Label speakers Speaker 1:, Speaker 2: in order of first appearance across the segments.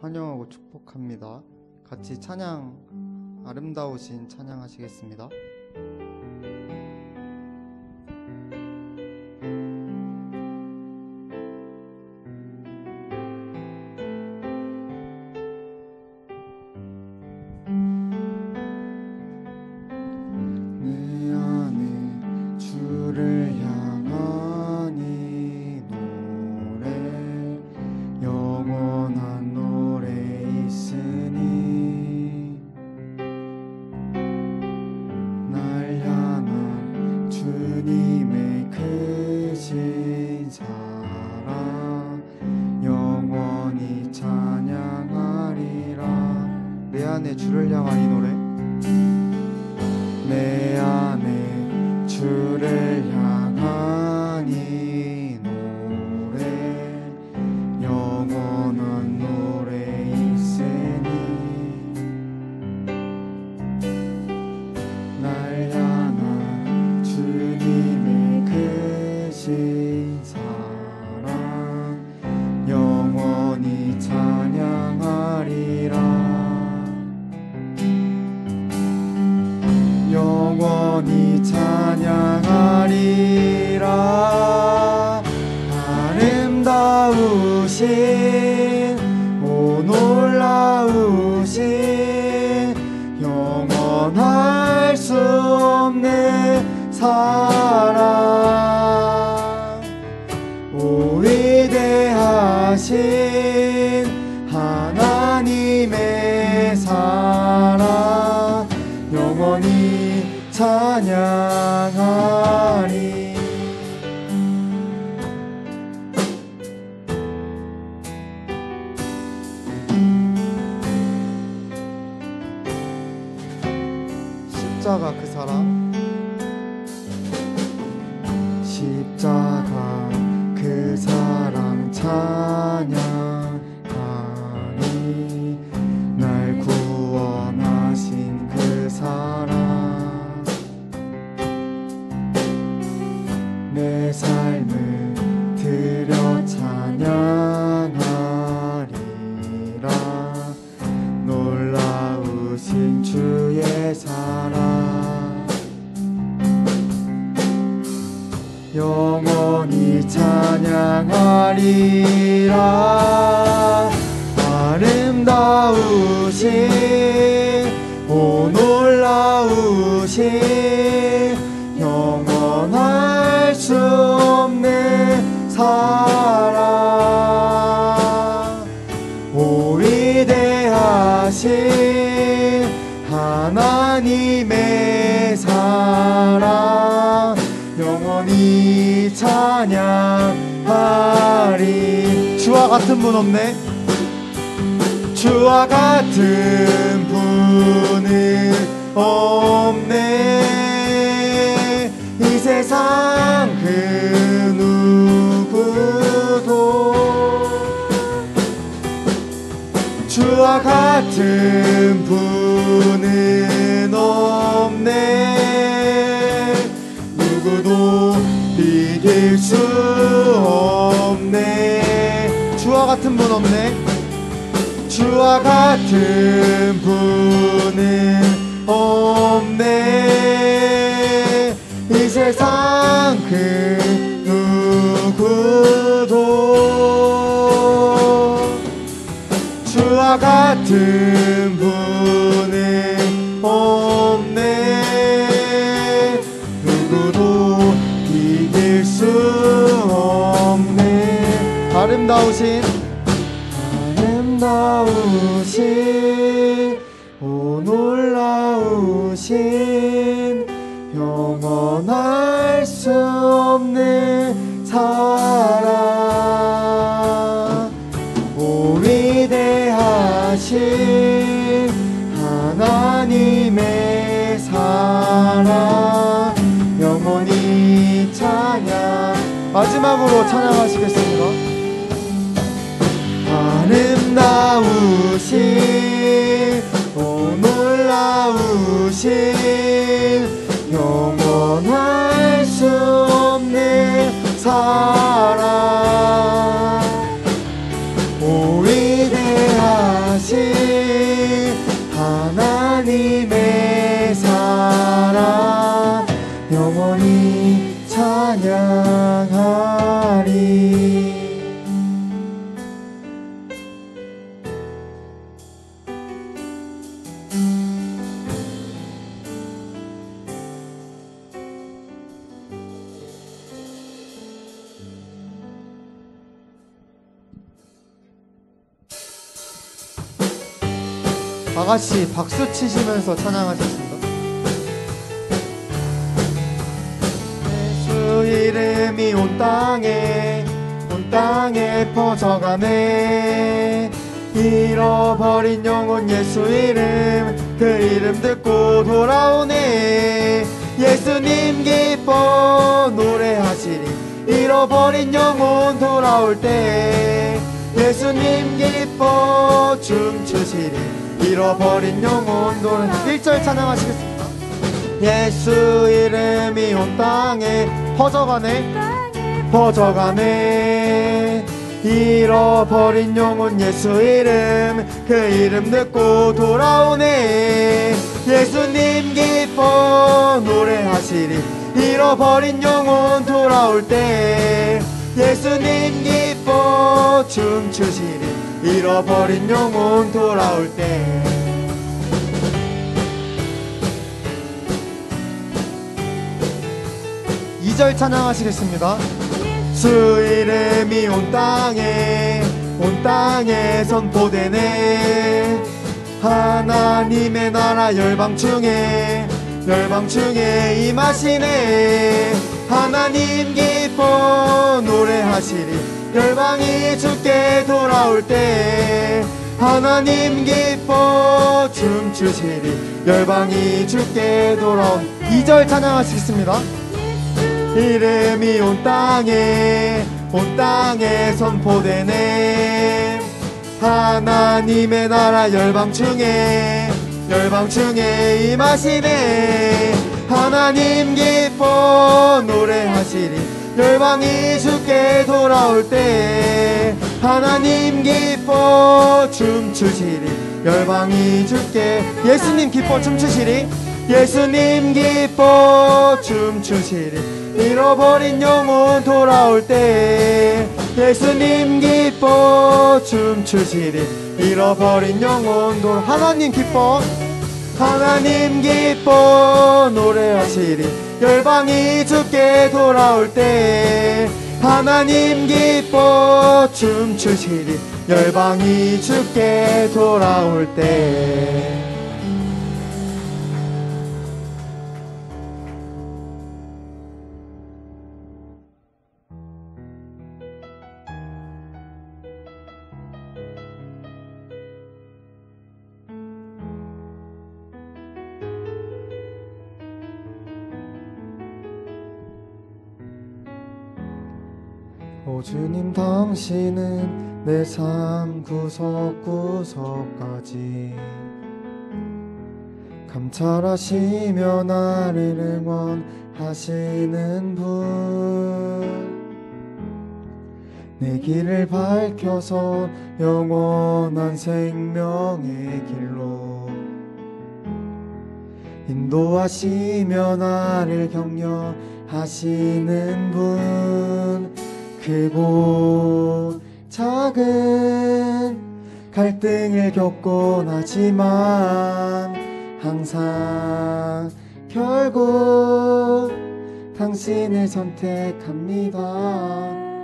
Speaker 1: 환영하고 축복합니다. 같이 찬양, 아름다우신 찬양 하시겠습니다. 내 안에 주를 향하니 노래, 영원한 노래 있으니 날 향한 주님의 크신 사랑 영원히 찬양하리라. 내 안에 주를 향한 이 노래, 내 안에 주를 향한 이 노래, 영원한 노래 있으니 날 향한 주님의 크신 사랑 영원히 찬양하리라. 영원히 찬양하리라. 아름다우신 오 놀라우신 영원할 수 없는 사랑, 오 위대하신 하나님의 사랑 영원히 찬양하리. 십자가 그 사랑, 십자가 그 사랑 찬양하니 날 구원하신 그 사랑, 내 삶을 드려 찬양하리라. 놀라우신 주의 사랑 영원히 찬양하리라. 아름다우신 오 놀라우신 영원할 수 없는 사랑, 오 위대하신 하나님의 사랑 영원히 찬양하리. 주와 같은 분 없네, 주와 같은 분은 없네. 이 세상 그 누구도 주와 같은 분은 없네. 누구도 비길 수 없네. 주와 같은 분 없네, 주와 같은 분은 없네. 이 세상 그 누구도 주와 같은 분은 없네. 누구도 이길 수 없네. 아름다우신 오 놀라우신 영원할 수 없는 사랑, 오 위대하신 하나님의 사랑 영원히 찬양. 마지막으로 찬양하시겠습니다. 아름다우신 오 놀라우신 영원할 수 없는 사랑, 오 위대하신 다같이 박수 치시면서 찬양하셨습니다. 예수 이름이 온 땅에 퍼져가네. 잃어버린 영혼 예수 이름, 그 이름 듣고 돌아오네. 예수님 기뻐 노래하시리. 잃어버린 영혼 돌아올 때 예수님 기뻐 춤추시리. 잃어버린 영혼 노래. 1절 찬양하시겠습니다. 예수 이름이 온 땅에 퍼져가네. 잃어버린 영혼 예수 이름, 그 이름 듣고 돌아오네. 예수님 기뻐 노래하시리. 잃어버린 영혼 돌아올 때 예수님 기뻐 춤추시리. 잃어버린 영혼 돌아올 때. 2절 찬양하시겠습니다. 주 이름이 온 땅에 선포되네. 하나님의 나라 열방 중에 임하시네. 하나님 기뻐 노래하시리. 열방이 주께 돌아올 때 하나님 기뻐 춤추시리. 열방이 주께 돌아온. 2절 찬양하시겠습니다. 이름이 온 땅에 선포되네. 하나님의 나라 열방 중에 임하시네. 하나님 기뻐 노래하시리. 열방이 주께 돌아올 때 하나님 기뻐 춤추시리. 열방이 주께. 예수님 기뻐 춤추시리. 예수님 기뻐 춤추시리. 잃어버린 영혼 돌아올 때 예수님 기뻐 춤추시리. 잃어버린 영혼 하나님 기뻐 노래하시리. 열방이 주께 돌아올 때 하나님 기뻐 춤추시리. 열방이 주께 돌아올 때. 오 주님, 당신은 내 삶 구석구석까지 감찰하시며 나를 응원하시는 분. 내 길을 밝혀서 영원한 생명의 길로 인도하시며 나를 격려하시는 분. 크고 작은 갈등을 겪곤 하지만 항상 결국 당신을 선택합니다.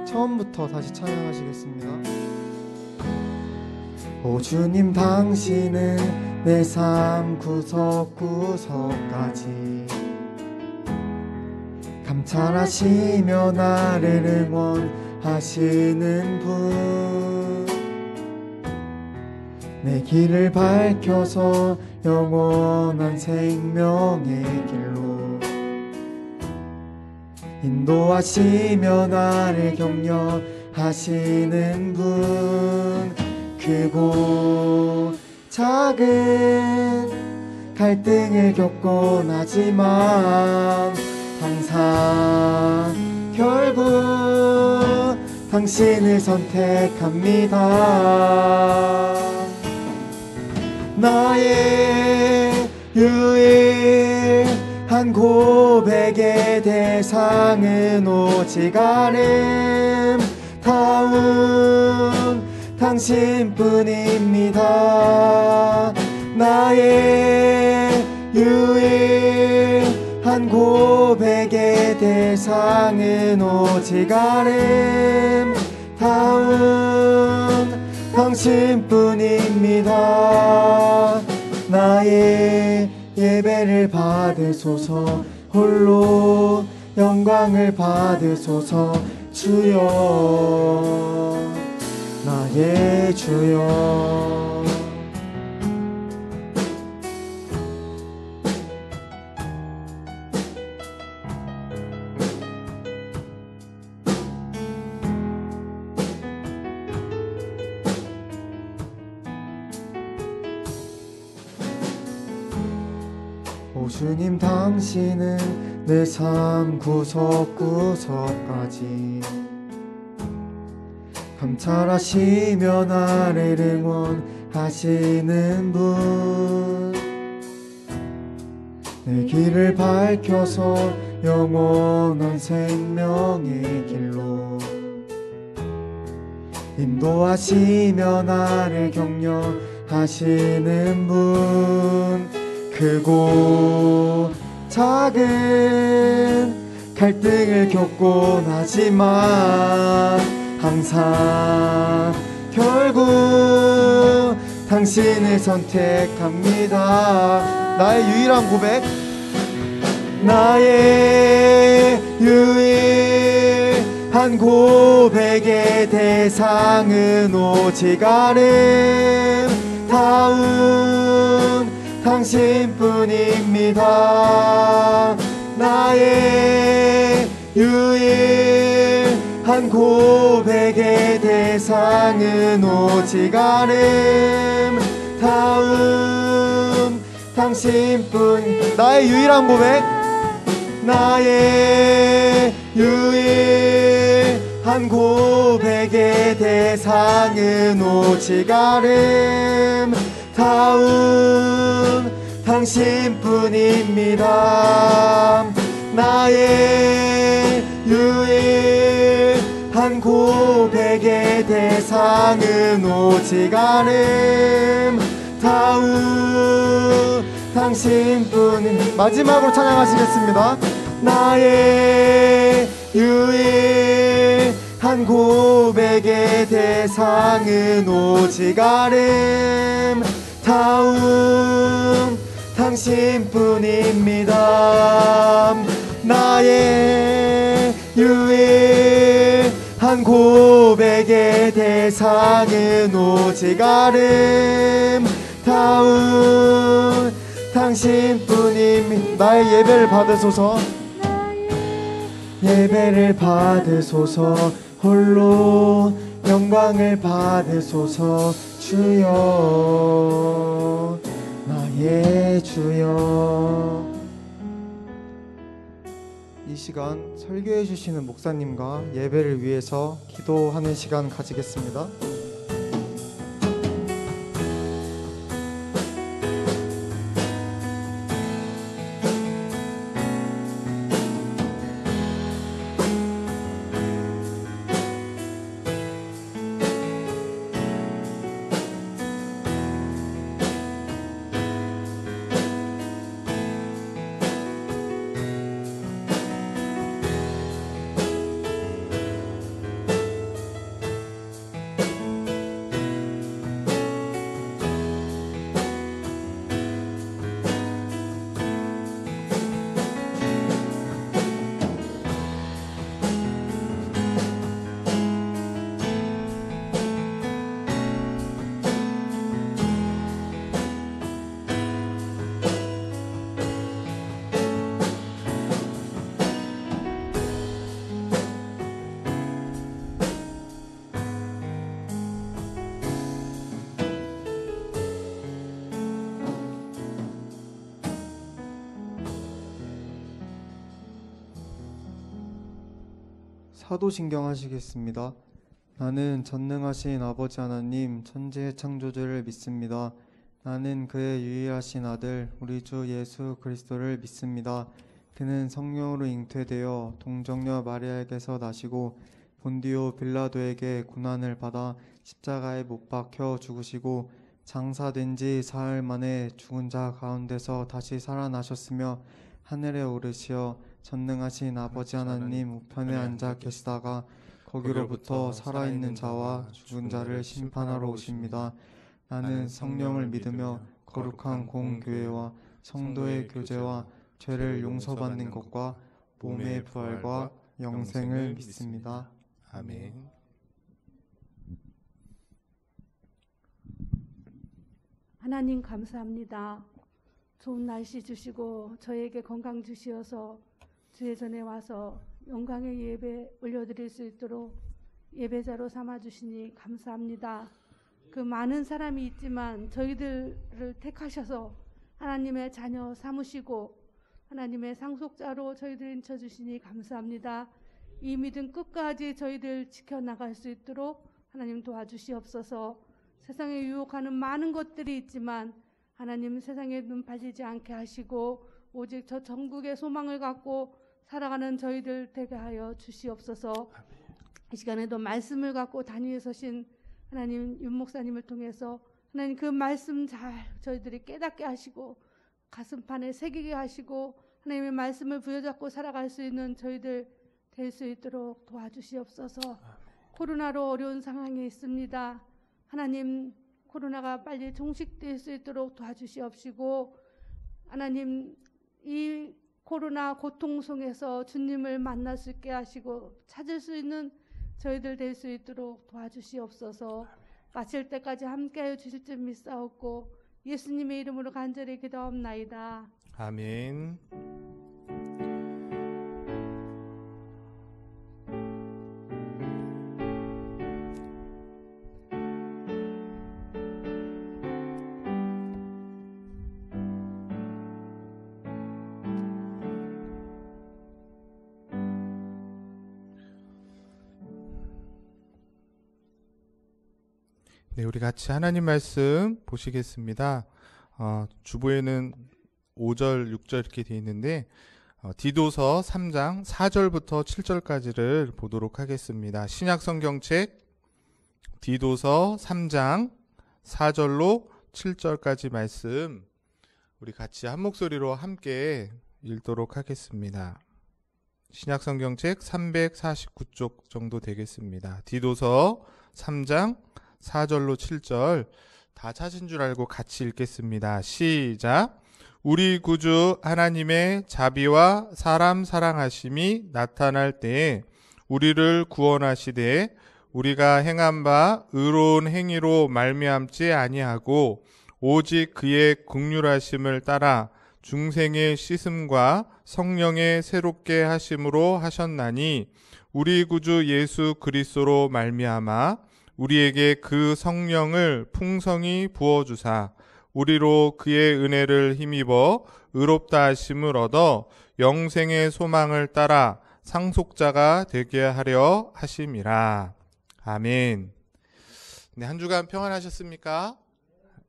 Speaker 1: 처음부터 다시 찬양하시겠습니다. 오 주님, 당신은 내 삶 구석구석까지 감찰하시며 나를 응원하시는 분. 내 길을 밝혀서 영원한 생명의 길로 인도하시며 나를 격려하시는 분. 크고 작은 갈등을 겪곤 하지만 항상 결국 당신을 선택합니다. 나의 유일한 고백의 대상은 오직 아름다운 당신뿐입니다. 나의 유일한 고백의 대상은 오직 아름다운 당신뿐입니다. 나의 예배를 받으소서. 홀로 영광을 받으소서. 주여, 나의 주여. 오 주님, 당신은 내 삶 구석구석까지 감찰하시며 나를 응원하시는 분, 내 길을 밝혀서 영원한 생명의 길로 인도하시며 나를 격려하시는 분, 크고 작은 갈등을 겪곤 하지만 항상 결국 당신을 선택합니다. 나의 유일한 고백, 나의 유일한 고백의 대상은 오직 아름다운 당신뿐입니다. 나의 유일한 고백의 대상은 오직 아름다운 당신뿐. 나의 유일한 고백, 나의 유일한 고백의 대상은 오직 아름다운 당신뿐입니다. 나의 유일한 고백의 대상은 오직 아름다운 당신뿐. 마지막으로 찬양하시겠습니다. 나의 유일한 고백의 대상은 오직 아름다운 당신뿐입니다. 나의 유일한 고백의 대상은 오직 아름다운 당신뿐입니다. 나의 예배를 받으소서. 예배를 받으소서. 홀로 영광을 받으소서. 주여, 나의 주여. 이 시간 설교해 주시는 목사님과 예배를 위해서 기도하는 시간 가지겠습니다. 사도신경 하시겠습니다. 나는 전능하신 아버지 하나님 천지의 창조주를 믿습니다. 나는 그의 유일하신 아들 우리 주 예수 그리스도를 믿습니다. 그는 성령으로 잉태되어 동정녀 마리아에게서 나시고 본디오 빌라도에게 고난을 받아 십자가에 못 박혀 죽으시고 장사된 지 사흘 만에 죽은 자 가운데서 다시 살아나셨으며 하늘에 오르시어 전능하신 아버지 하나님 우편에 앉아 계시다가 거기로부터 살아있는 자와 죽은 자를 심판하러 오십니다. 나는 성령을 믿으며 거룩한 공교회와 성도의 교제와 죄를 용서받는 것과 몸의 부활과 영생을 믿습니다.
Speaker 2: 아멘.
Speaker 3: 하나님 감사합니다. 좋은 날씨 주시고 저에게 건강 주시어서 주의 전에 와서 영광의 예배 올려드릴 수 있도록 예배자로 삼아주시니 감사합니다. 그 많은 사람이 있지만 저희들을 택하셔서 하나님의 자녀 삼으시고 하나님의 상속자로 저희들 인쳐주시니 감사합니다. 이 믿음 끝까지 저희들 지켜나갈 수 있도록 하나님 도와주시옵소서. 세상에 유혹하는 많은 것들이 있지만 하나님 세상에 눈 팔리지 않게 하시고 오직 저 전국의 소망을 갖고 살아가는 저희들 되게 하여 주시옵소서. 이 시간에도 말씀을 갖고 단위에 서신 하나님 윤 목사님을 통해서 하나님 그 말씀 잘 저희들이 깨닫게 하시고 가슴판에 새기게 하시고 하나님의 말씀을 부여잡고 살아갈 수 있는 저희들 될 수 있도록 도와주시옵소서. 코로나로 어려운 상황이 있습니다. 하나님 코로나가 빨리 종식될 수 있도록 도와주시옵시고 하나님 이 코로나 고통 속에서 주님을 만날 수 있게 하시고 찾을 수 있는 저희들 될 수 있도록 도와주시옵소서. 마칠 때까지 함께하여 주실 줄 믿사옵고 예수님의 이름으로 간절히 기도하옵나이다.
Speaker 2: 아멘. 네, 우리 같이 하나님 말씀 보시겠습니다. 주보에는 5절, 6절 이렇게 되어 있는데 디도서 3장 4절부터 7절까지를 보도록 하겠습니다. 신약성경책 디도서 3장 4절로 7절까지 말씀 우리 같이 한 목소리로 함께 읽도록 하겠습니다. 신약성경책 349쪽 정도 되겠습니다. 디도서 3장 4절로 7절 다 찾은 줄 알고 같이 읽겠습니다. 시작. 우리 구주 하나님의 자비와 사람 사랑하심이 나타날 때에 우리를 구원하시되 우리가 행한 바 의로운 행위로 말미암지 아니하고 오직 그의 긍휼하심을 따라 중생의 씻음과 성령의 새롭게 하심으로 하셨나니 우리 구주 예수 그리스도로 말미암아 우리에게 그 성령을 풍성히 부어주사 우리로 그의 은혜를 힘입어 의롭다 하심을 얻어 영생의 소망을 따라 상속자가 되게 하려 하심이라. 아멘. 네, 한 주간 평안하셨습니까?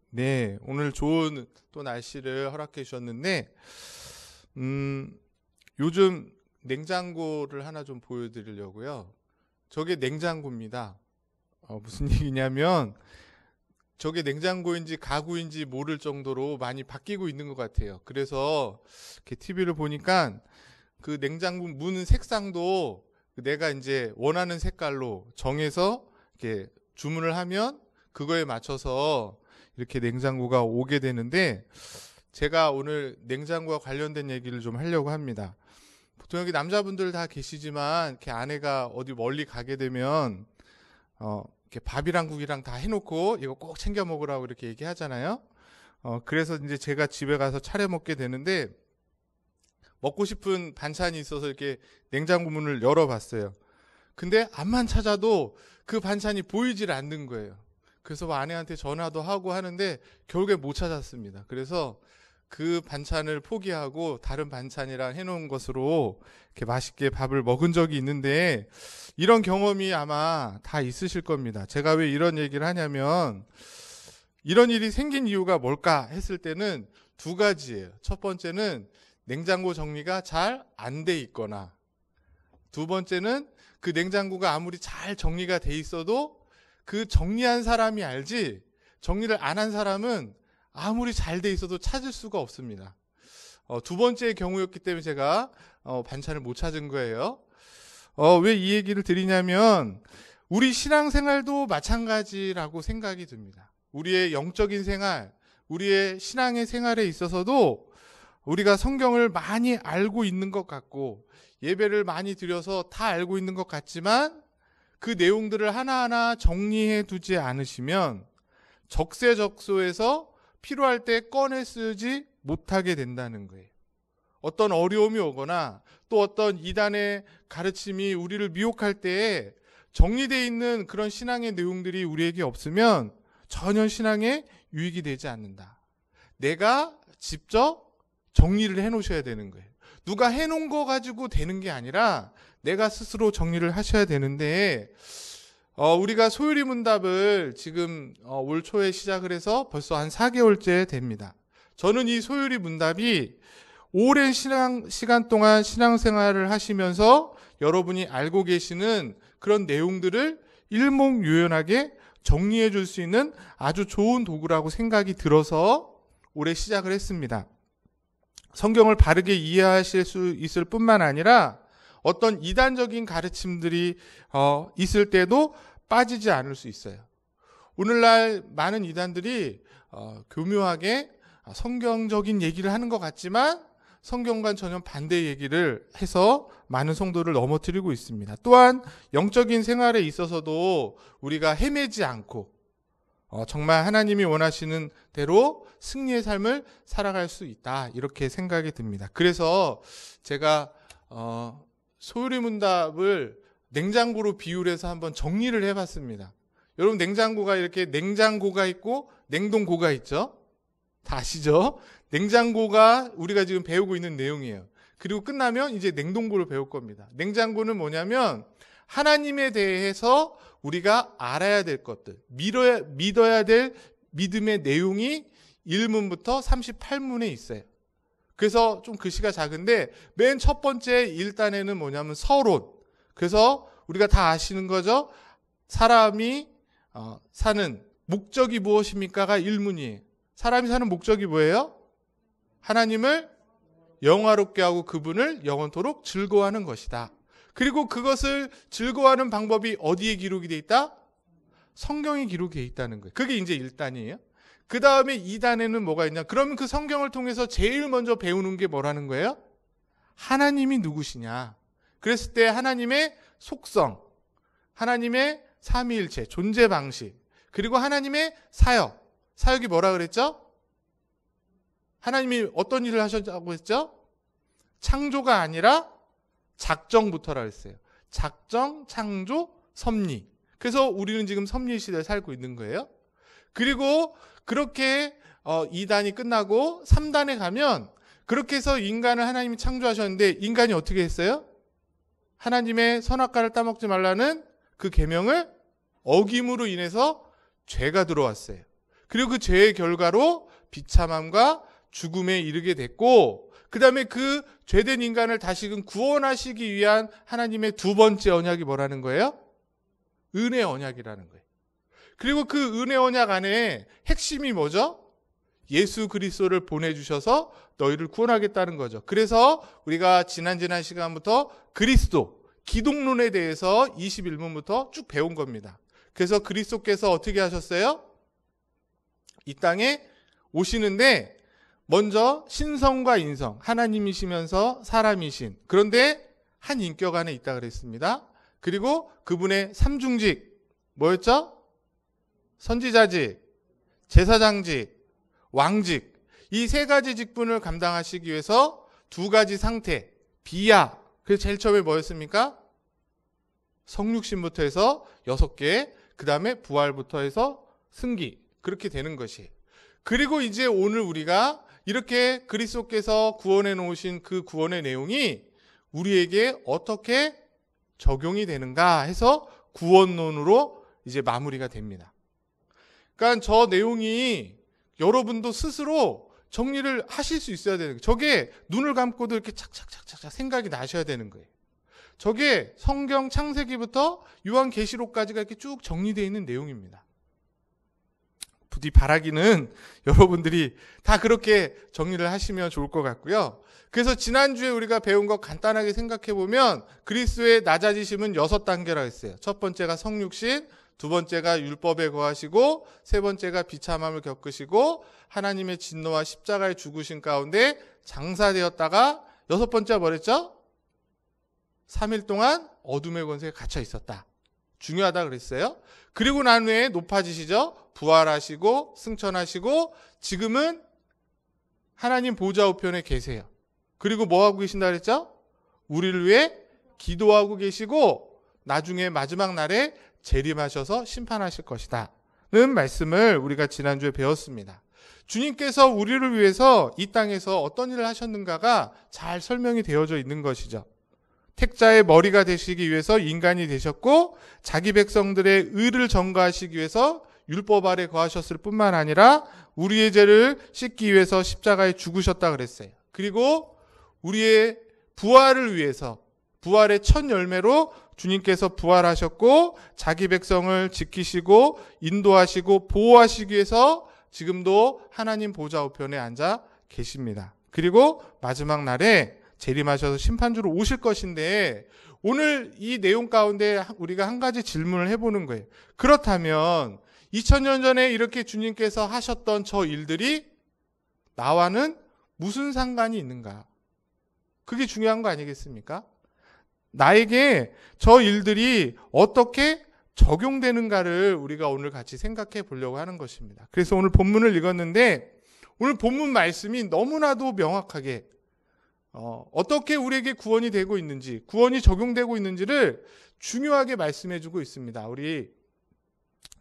Speaker 2: 네, 오늘 좋은 또 날씨를 허락해 주셨는데 요즘 냉장고를 하나 좀 보여드리려고요. 저게 냉장고입니다. 무슨 얘기냐면 저게 냉장고인지 가구인지 모를 정도로 많이 바뀌고 있는 것 같아요. 그래서 이렇게 TV를 보니까 그 냉장고 문 색상도 내가 이제 원하는 색깔로 정해서 이렇게 주문을 하면 그거에 맞춰서 이렇게 냉장고가 오게 되는데 제가 오늘 냉장고와 관련된 얘기를 좀 하려고 합니다. 보통 여기 남자분들 다 계시지만 이렇게 아내가 어디 멀리 가게 되면 이렇게 밥이랑 국이랑 다 해놓고 이거 꼭 챙겨 먹으라고 이렇게 얘기하잖아요. 그래서 이제 제가 집에 가서 차려 먹게 되는데 먹고 싶은 반찬이 있어서 이렇게 냉장고 문을 열어봤어요. 근데 앞만 찾아도 그 반찬이 보이질 않는 거예요. 그래서 아내한테 전화도 하고 하는데 결국에 못 찾았습니다. 그래서 그 반찬을 포기하고 다른 반찬이랑 해놓은 것으로 이렇게 맛있게 밥을 먹은 적이 있는데 이런 경험이 아마 다 있으실 겁니다. 제가 왜 이런 얘기를 하냐면 이런 일이 생긴 이유가 뭘까 했을 때는 두 가지예요. 첫 번째는 냉장고 정리가 잘 안 돼 있거나 두 번째는 그 냉장고가 아무리 잘 정리가 돼 있어도 그 정리한 사람이 알지 정리를 안 한 사람은 아무리 잘 돼 있어도 찾을 수가 없습니다. 두 번째의 경우였기 때문에 제가 반찬을 못 찾은 거예요. 왜 이 얘기를 드리냐면 우리 신앙생활도 마찬가지라고 생각이 듭니다. 우리의 영적인 생활, 우리의 신앙의 생활에 있어서도 우리가 성경을 많이 알고 있는 것 같고 예배를 많이 드려서 다 알고 있는 것 같지만 그 내용들을 하나하나 정리해 두지 않으시면 적세적소에서 필요할 때 꺼내 쓰지 못하게 된다는 거예요. 어떤 어려움이 오거나 또 어떤 이단의 가르침이 우리를 미혹할 때에 정리되어 있는 그런 신앙의 내용들이 우리에게 없으면 전혀 신앙에 유익이 되지 않는다. 내가 직접 정리를 해 놓으셔야 되는 거예요. 누가 해 놓은 거 가지고 되는 게 아니라 내가 스스로 정리를 하셔야 되는데 우리가 소유리 문답을 지금 올 초에 시작을 해서 벌써 한 4개월째 됩니다. 저는 이 소유리 문답이 오랜 시간 동안 신앙생활을 하시면서 여러분이 알고 계시는 그런 내용들을 일목요연하게 정리해 줄 수 있는 아주 좋은 도구라고 생각이 들어서 올해 시작을 했습니다. 성경을 바르게 이해하실 수 있을 뿐만 아니라 어떤 이단적인 가르침들이 있을 때도 빠지지 않을 수 있어요. 오늘날 많은 이단들이 교묘하게 성경적인 얘기를 하는 것 같지만 성경과 전혀 반대 얘기를 해서 많은 성도를 넘어뜨리고 있습니다. 또한 영적인 생활에 있어서도 우리가 헤매지 않고 정말 하나님이 원하시는 대로 승리의 삶을 살아갈 수 있다, 이렇게 생각이 듭니다. 그래서 제가 소유리 문답을 냉장고로 비유를 해서 한번 정리를 해봤습니다. 여러분, 냉장고가 이렇게 냉장고가 있고 냉동고가 있죠? 다 아시죠? 냉장고가 우리가 지금 배우고 있는 내용이에요. 그리고 끝나면 이제 냉동고를 배울 겁니다. 냉장고는 뭐냐면 하나님에 대해서 우리가 알아야 될 것들, 믿어야 될 믿음의 내용이 1문부터 38문에 있어요. 그래서 좀 글씨가 작은데 맨 첫 번째 1단에는 뭐냐면 서론. 그래서 우리가 다 아시는 거죠. 사람이 사는 목적이 무엇입니까가 1문이에요. 사람이 사는 목적이 뭐예요? 하나님을 영화롭게 하고 그분을 영원토록 즐거워하는 것이다. 그리고 그것을 즐거워하는 방법이 어디에 기록이 되어 있다? 성경에 기록이 되어 있다는 거예요. 그게 이제 1단이에요. 그 다음에 2단에는 뭐가 있냐? 그러면 그 성경을 통해서 제일 먼저 배우는 게 뭐라는 거예요? 하나님이 누구시냐? 그랬을 때 하나님의 속성, 하나님의 삼위일체, 존재 방식, 그리고 하나님의 사역. 사역이 뭐라 그랬죠? 하나님이 어떤 일을 하셨다고 했죠? 창조가 아니라 작정부터라 했어요. 작정, 창조, 섭리. 그래서 우리는 지금 섭리 시대에 살고 있는 거예요. 그리고 그렇게 2단이 끝나고 3단에 가면 그렇게 해서 인간을 하나님이 창조하셨는데 인간이 어떻게 했어요? 하나님의 선악과를 따먹지 말라는 그 계명을 어김으로 인해서 죄가 들어왔어요. 그리고 그 죄의 결과로 비참함과 죽음에 이르게 됐고, 그 다음에 그 죄된 인간을 다시금 구원하시기 위한 하나님의 두 번째 언약이 뭐라는 거예요? 은혜 언약이라는 거예요. 그리고 그 은혜 언약 안에 핵심이 뭐죠? 예수 그리스도를 보내주셔서 너희를 구원하겠다는 거죠. 그래서 우리가 지난 시간부터 그리스도, 기독론에 대해서 21문부터 쭉 배운 겁니다. 그래서 그리스도께서 어떻게 하셨어요? 이 땅에 오시는데 먼저 신성과 인성, 하나님이시면서 사람이신, 그런데 한 인격 안에 있다 그랬습니다. 그리고 그분의 삼중직, 뭐였죠? 선지자직, 제사장직, 왕직, 이 세 가지 직분을 감당하시기 위해서 두 가지 상태, 비야, 그래서 제일 처음에 뭐였습니까? 성육신부터 해서 6개, 그 다음에 부활부터 해서 승기, 그렇게 되는 것이에요. 그리고 이제 오늘 우리가 이렇게 그리스도께서 구원해 놓으신 그 구원의 내용이 우리에게 어떻게 적용이 되는가 해서 구원론으로 이제 마무리가 됩니다. 그러니까 저 내용이 여러분도 스스로 정리를 하실 수 있어야 되는 거예요. 저게 눈을 감고도 이렇게 착착착착 생각이 나셔야 되는 거예요. 저게 성경 창세기부터 요한계시록까지가 이렇게 쭉 정리되어 있는 내용입니다. 부디 바라기는 여러분들이 다 그렇게 정리를 하시면 좋을 것 같고요. 그래서 지난주에 우리가 배운 거 간단하게 생각해 보면 그리스도의 낮아지심은 6단계라고 했어요. 첫 번째가 성육신, 두 번째가 율법에 거하시고 세 번째가 비참함을 겪으시고 하나님의 진노와 십자가에 죽으신 가운데 장사되었다가 여섯 번째 뭐랬죠? 3일 동안 어둠의 권세에 갇혀 있었다. 중요하다 그랬어요. 그리고 난 후에 높아지시죠. 부활하시고 승천하시고 지금은 하나님 보좌 우편에 계세요. 그리고 뭐 하고 계신다 그랬죠? 우리를 위해 기도하고 계시고 나중에 마지막 날에 재림하셔서 심판하실 것이다 는 말씀을 우리가 지난주에 배웠습니다. 주님께서 우리를 위해서 이 땅에서 어떤 일을 하셨는가가 잘 설명이 되어져 있는 것이죠. 택자의 머리가 되시기 위해서 인간이 되셨고 자기 백성들의 의를 전가하시기 위해서 율법 아래 거하셨을 뿐만 아니라 우리의 죄를 씻기 위해서 십자가에 죽으셨다 그랬어요. 그리고 우리의 부활을 위해서 부활의 첫 열매로 주님께서 부활하셨고 자기 백성을 지키시고 인도하시고 보호하시기 위해서 지금도 하나님 보좌 우편에 앉아 계십니다. 그리고 마지막 날에 재림하셔서 심판주로 오실 것인데 오늘 이 내용 가운데 우리가 한 가지 질문을 해보는 거예요. 그렇다면 2000년 전에 이렇게 주님께서 하셨던 저 일들이 나와는 무슨 상관이 있는가? 그게 중요한 거 아니겠습니까? 나에게 저 일들이 어떻게 적용되는가를 우리가 오늘 같이 생각해 보려고 하는 것입니다. 그래서 오늘 본문을 읽었는데 오늘 본문 말씀이 너무나도 명확하게 어떻게 우리에게 구원이 되고 있는지, 구원이 적용되고 있는지를 중요하게 말씀해 주고 있습니다. 우리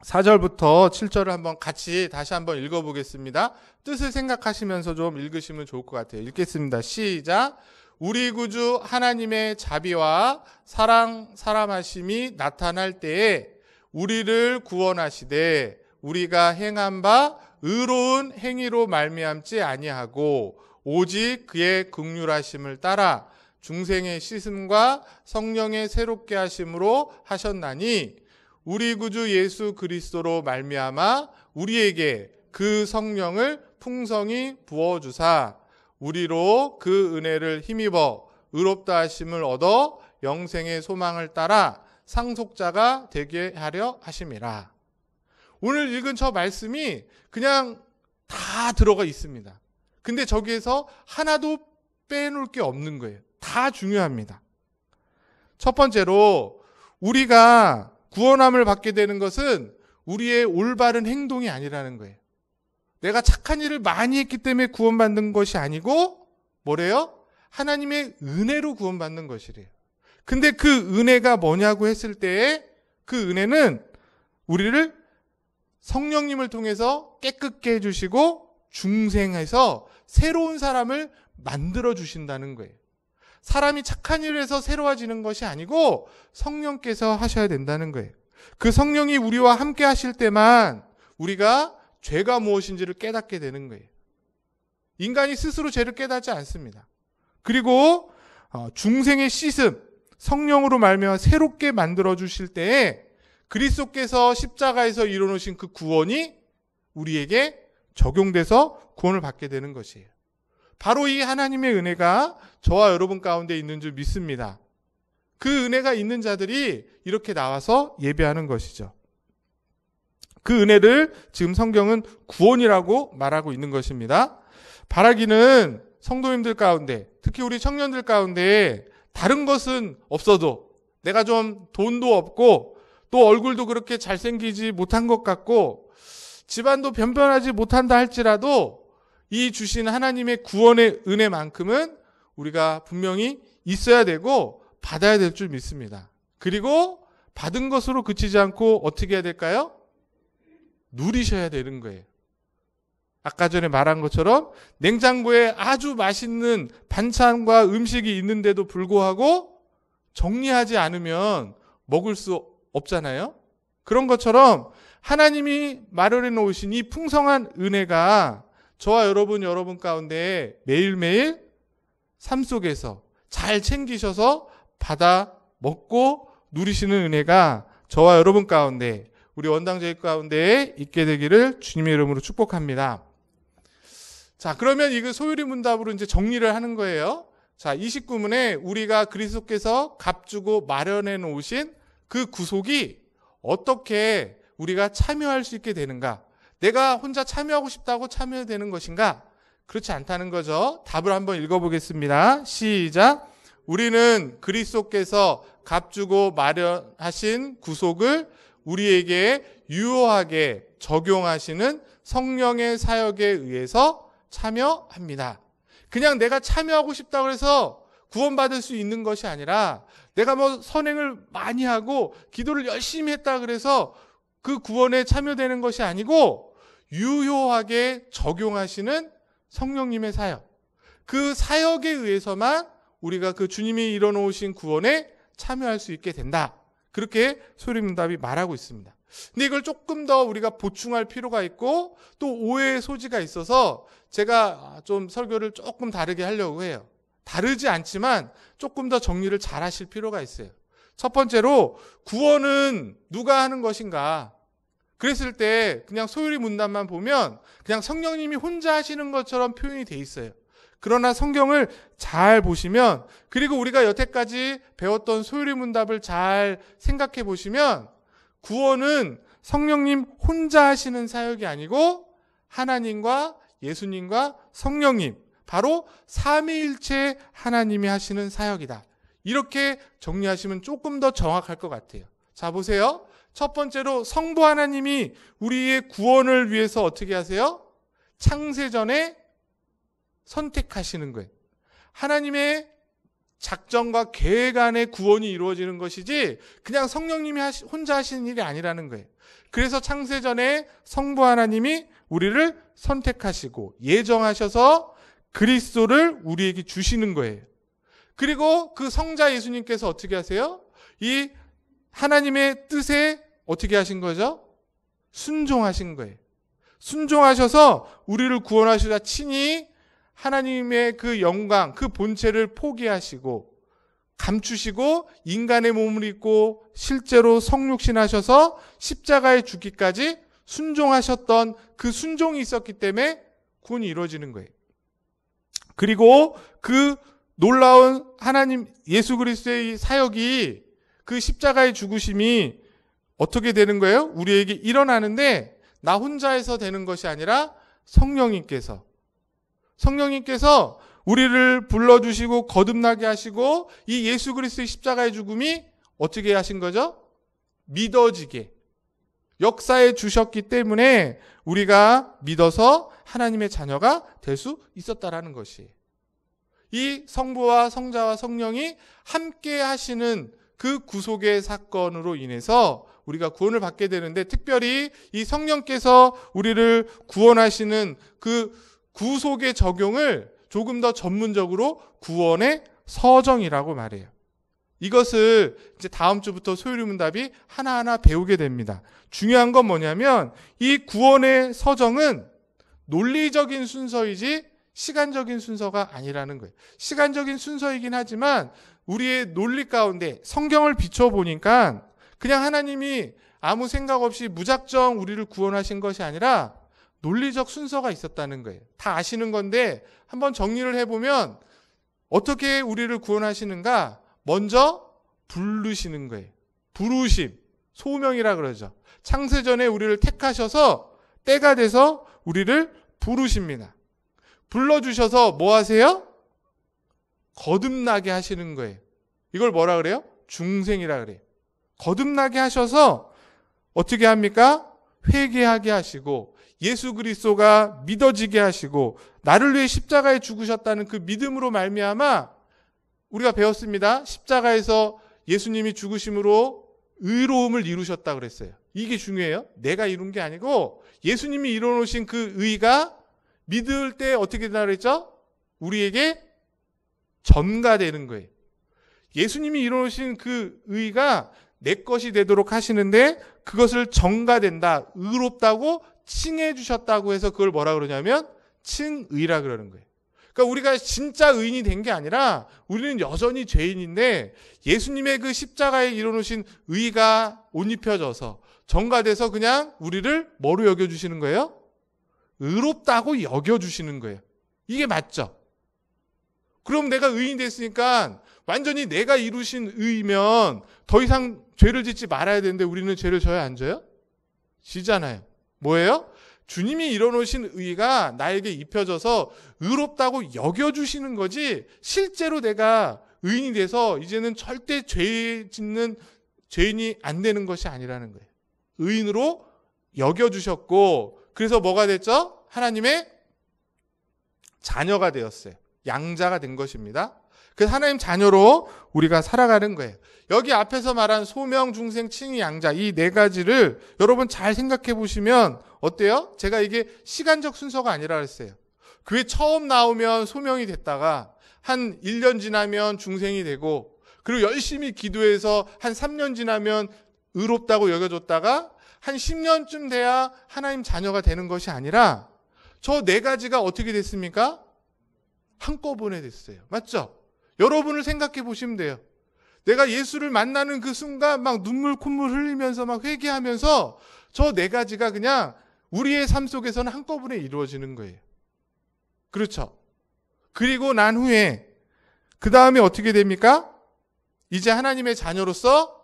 Speaker 2: 4절부터 7절을 한번 같이 다시 한번 읽어보겠습니다. 뜻을 생각하시면서 좀 읽으시면 좋을 것 같아요. 읽겠습니다. 시작. 우리 구주 하나님의 자비와 사랑하심이 나타날 때에 우리를 구원하시되 우리가 행한 바 의로운 행위로 말미암지 아니하고 오직 그의 긍휼하심을 따라 중생의 씻음과 성령의 새롭게 하심으로 하셨나니 우리 구주 예수 그리스도로 말미암아 우리에게 그 성령을 풍성히 부어주사 우리로 그 은혜를 힘입어 의롭다 하심을 얻어 영생의 소망을 따라 상속자가 되게 하려 하심이라. 오늘 읽은 저 말씀이 그냥 다 들어가 있습니다. 근데 저기에서 하나도 빼놓을 게 없는 거예요. 다 중요합니다. 첫 번째로 우리가 구원함을 받게 되는 것은 우리의 올바른 행동이 아니라는 거예요. 내가 착한 일을 많이 했기 때문에 구원받는 것이 아니고 뭐래요? 하나님의 은혜로 구원받는 것이래요. 근데 그 은혜가 뭐냐고 했을 때에 그 은혜는 우리를 성령님을 통해서 깨끗게 해주시고 중생해서 새로운 사람을 만들어 주신다는 거예요. 사람이 착한 일을 해서 새로워지는 것이 아니고 성령께서 하셔야 된다는 거예요. 그 성령이 우리와 함께 하실 때만 우리가 죄가 무엇인지를 깨닫게 되는 거예요. 인간이 스스로 죄를 깨닫지 않습니다. 그리고 중생의 씻음, 성령으로 말미암아 새롭게 만들어 주실 때에 그리스도께서 십자가에서 이루어놓으신 그 구원이 우리에게 적용돼서 구원을 받게 되는 것이에요. 바로 이 하나님의 은혜가 저와 여러분 가운데 있는 줄 믿습니다. 그 은혜가 있는 자들이 이렇게 나와서 예배하는 것이죠. 그 은혜를 지금 성경은 구원이라고 말하고 있는 것입니다. 바라기는 성도님들 가운데, 특히 우리 청년들 가운데 다른 것은 없어도 내가 좀 돈도 없고 또 얼굴도 그렇게 잘생기지 못한 것 같고 집안도 변변하지 못한다 할지라도 이 주신 하나님의 구원의 은혜만큼은 우리가 분명히 있어야 되고 받아야 될 줄 믿습니다. 그리고 받은 것으로 그치지 않고 어떻게 해야 될까요? 누리셔야 되는 거예요. 아까 전에 말한 것처럼 냉장고에 아주 맛있는 반찬과 음식이 있는데도 불구하고 정리하지 않으면 먹을 수 없잖아요. 그런 것처럼 하나님이 마련해 놓으신 이 풍성한 은혜가 저와 여러분 가운데 매일매일 삶 속에서 잘 챙기셔서 받아 먹고 누리시는 은혜가 저와 여러분 가운데 우리 원당제일 가운데 있게 되기를 주님의 이름으로 축복합니다. 자, 그러면 이거 소유리 문답으로 이제 정리를 하는 거예요. 자, 29문에 우리가 그리스도께서 값주고 마련해 놓으신 그 구속이 어떻게 우리가 참여할 수 있게 되는가? 내가 혼자 참여하고 싶다고 참여되는 것인가? 그렇지 않다는 거죠. 답을 한번 읽어보겠습니다. 시작. 우리는 그리스도께서 값주고 마련하신 구속을 우리에게 유효하게 적용하시는 성령의 사역에 의해서 참여합니다. 그냥 내가 참여하고 싶다고 해서 구원받을 수 있는 것이 아니라 내가 뭐 선행을 많이 하고 기도를 열심히 했다 그래서 그 구원에 참여되는 것이 아니고 유효하게 적용하시는 성령님의 사역. 그 사역에 의해서만 우리가 그 주님이 이뤄놓으신 구원에 참여할 수 있게 된다. 그렇게 소리문답이 말하고 있습니다. 근데 이걸 조금 더 우리가 보충할 필요가 있고 또 오해의 소지가 있어서 제가 좀 설교를 조금 다르게 하려고 해요. 다르지 않지만 조금 더 정리를 잘 하실 필요가 있어요. 첫 번째로 구원은 누가 하는 것인가? 그랬을 때 그냥 소요리 문답만 보면 그냥 성령님이 혼자 하시는 것처럼 표현이 돼 있어요. 그러나 성경을 잘 보시면 그리고 우리가 여태까지 배웠던 소요리 문답을 잘 생각해 보시면 구원은 성령님 혼자 하시는 사역이 아니고 하나님과 예수님과 성령님, 바로 삼위일체 하나님이 하시는 사역이다. 이렇게 정리하시면 조금 더 정확할 것 같아요. 자, 보세요. 첫 번째로 성부 하나님이 우리의 구원을 위해서 어떻게 하세요? 창세전에 선택하시는 거예요. 하나님의 작정과 계획 안에 구원이 이루어지는 것이지 그냥 성령님이 혼자 하시는 일이 아니라는 거예요. 그래서 창세전에 성부 하나님이 우리를 선택하시고 예정하셔서 그리스도를 우리에게 주시는 거예요. 그리고 그 성자 예수님께서 어떻게 하세요? 이 하나님의 뜻에 어떻게 하신 거죠? 순종하신 거예요. 순종하셔서 우리를 구원하시다 친히 하나님의 그 영광, 그 본체를 포기하시고 감추시고 인간의 몸을 입고 실제로 성육신하셔서 십자가에 죽기까지 순종하셨던 그 순종이 있었기 때문에 구원이 이루어지는 거예요. 그리고 그 놀라운 하나님 예수 그리스도의 사역이 그 십자가의 죽으심이 어떻게 되는 거예요? 우리에게 일어나는데 나 혼자 해서 되는 것이 아니라 성령님께서 우리를 불러주시고 거듭나게 하시고 이 예수 그리스도의 십자가의 죽음이 어떻게 하신 거죠? 믿어지게 역사해 주셨기 때문에 우리가 믿어서 하나님의 자녀가 될 수 있었다라는 것이에요. 이 성부와 성자와 성령이 함께 하시는 그 구속의 사건으로 인해서 우리가 구원을 받게 되는데 특별히 이 성령께서 우리를 구원하시는 그 구속의 적용을 조금 더 전문적으로 구원의 서정이라고 말해요. 이것을 이제 다음 주부터 소요리 문답이 하나하나 배우게 됩니다. 중요한 건 뭐냐면 이 구원의 서정은 논리적인 순서이지 시간적인 순서가 아니라는 거예요. 시간적인 순서이긴 하지만 우리의 논리 가운데 성경을 비춰보니까 그냥 하나님이 아무 생각 없이 무작정 우리를 구원하신 것이 아니라 논리적 순서가 있었다는 거예요. 다 아시는 건데 한번 정리를 해보면 어떻게 우리를 구원하시는가? 먼저 부르시는 거예요. 부르심, 소명이라 그러죠. 창세전에 우리를 택하셔서 때가 돼서 우리를 부르십니다. 불러주셔서 뭐 하세요? 거듭나게 하시는 거예요. 이걸 뭐라 그래요? 중생이라 그래요. 거듭나게 하셔서 어떻게 합니까? 회개하게 하시고 예수 그리스도가 믿어지게 하시고 나를 위해 십자가에 죽으셨다는 그 믿음으로 말미암아 우리가 배웠습니다. 십자가에서 예수님이 죽으심으로 의로움을 이루셨다 그랬어요. 이게 중요해요. 내가 이룬 게 아니고 예수님이 이뤄놓으신 그 의가 믿을 때 어떻게 되나 그랬죠? 우리에게 전가되는 거예요. 예수님이 이뤄놓으신 그 의가 내 것이 되도록 하시는데 그것을 전가된다. 의롭다고 칭해 주셨다고 해서 그걸 뭐라 그러냐면 칭의라 그러는 거예요. 그러니까 우리가 진짜 의인이 된 게 아니라 우리는 여전히 죄인인데 예수님의 그 십자가에 이뤄놓으신 의가 옷 입혀져서 전가돼서 그냥 우리를 뭐로 여겨주시는 거예요? 의롭다고 여겨주시는 거예요. 이게 맞죠? 그럼 내가 의인 됐으니까 완전히 내가 이루신 의면 더 이상 죄를 짓지 말아야 되는데 우리는 죄를 져야 안 져요? 지잖아요. 뭐예요? 주님이 이뤄놓으신 의가 나에게 입혀져서 의롭다고 여겨주시는 거지, 실제로 내가 의인이 돼서 이제는 절대 죄 짓는 죄인이 안 되는 것이 아니라는 거예요. 의인으로 여겨주셨고, 그래서 뭐가 됐죠? 하나님의 자녀가 되었어요. 양자가 된 것입니다. 그래서 하나님 자녀로 우리가 살아가는 거예요. 여기 앞에서 말한 소명, 중생, 칭의, 양자, 이 네 가지를 여러분 잘 생각해 보시면 어때요? 제가 이게 시간적 순서가 아니라 그랬어요. 교회 처음 나오면 소명이 됐다가 한 1년 지나면 중생이 되고, 그리고 열심히 기도해서 한 3년 지나면 의롭다고 여겨졌다가 한 10년쯤 돼야 하나님 자녀가 되는 것이 아니라 저 네 가지가 어떻게 됐습니까? 한꺼번에 됐어요. 맞죠? 여러분을 생각해 보시면 돼요. 내가 예수를 만나는 그 순간 막 눈물 콧물 흘리면서 막 회개하면서 저 네 가지가 그냥 우리의 삶 속에서는 한꺼번에 이루어지는 거예요. 그렇죠? 그리고 난 후에 그 다음에 어떻게 됩니까? 이제 하나님의 자녀로서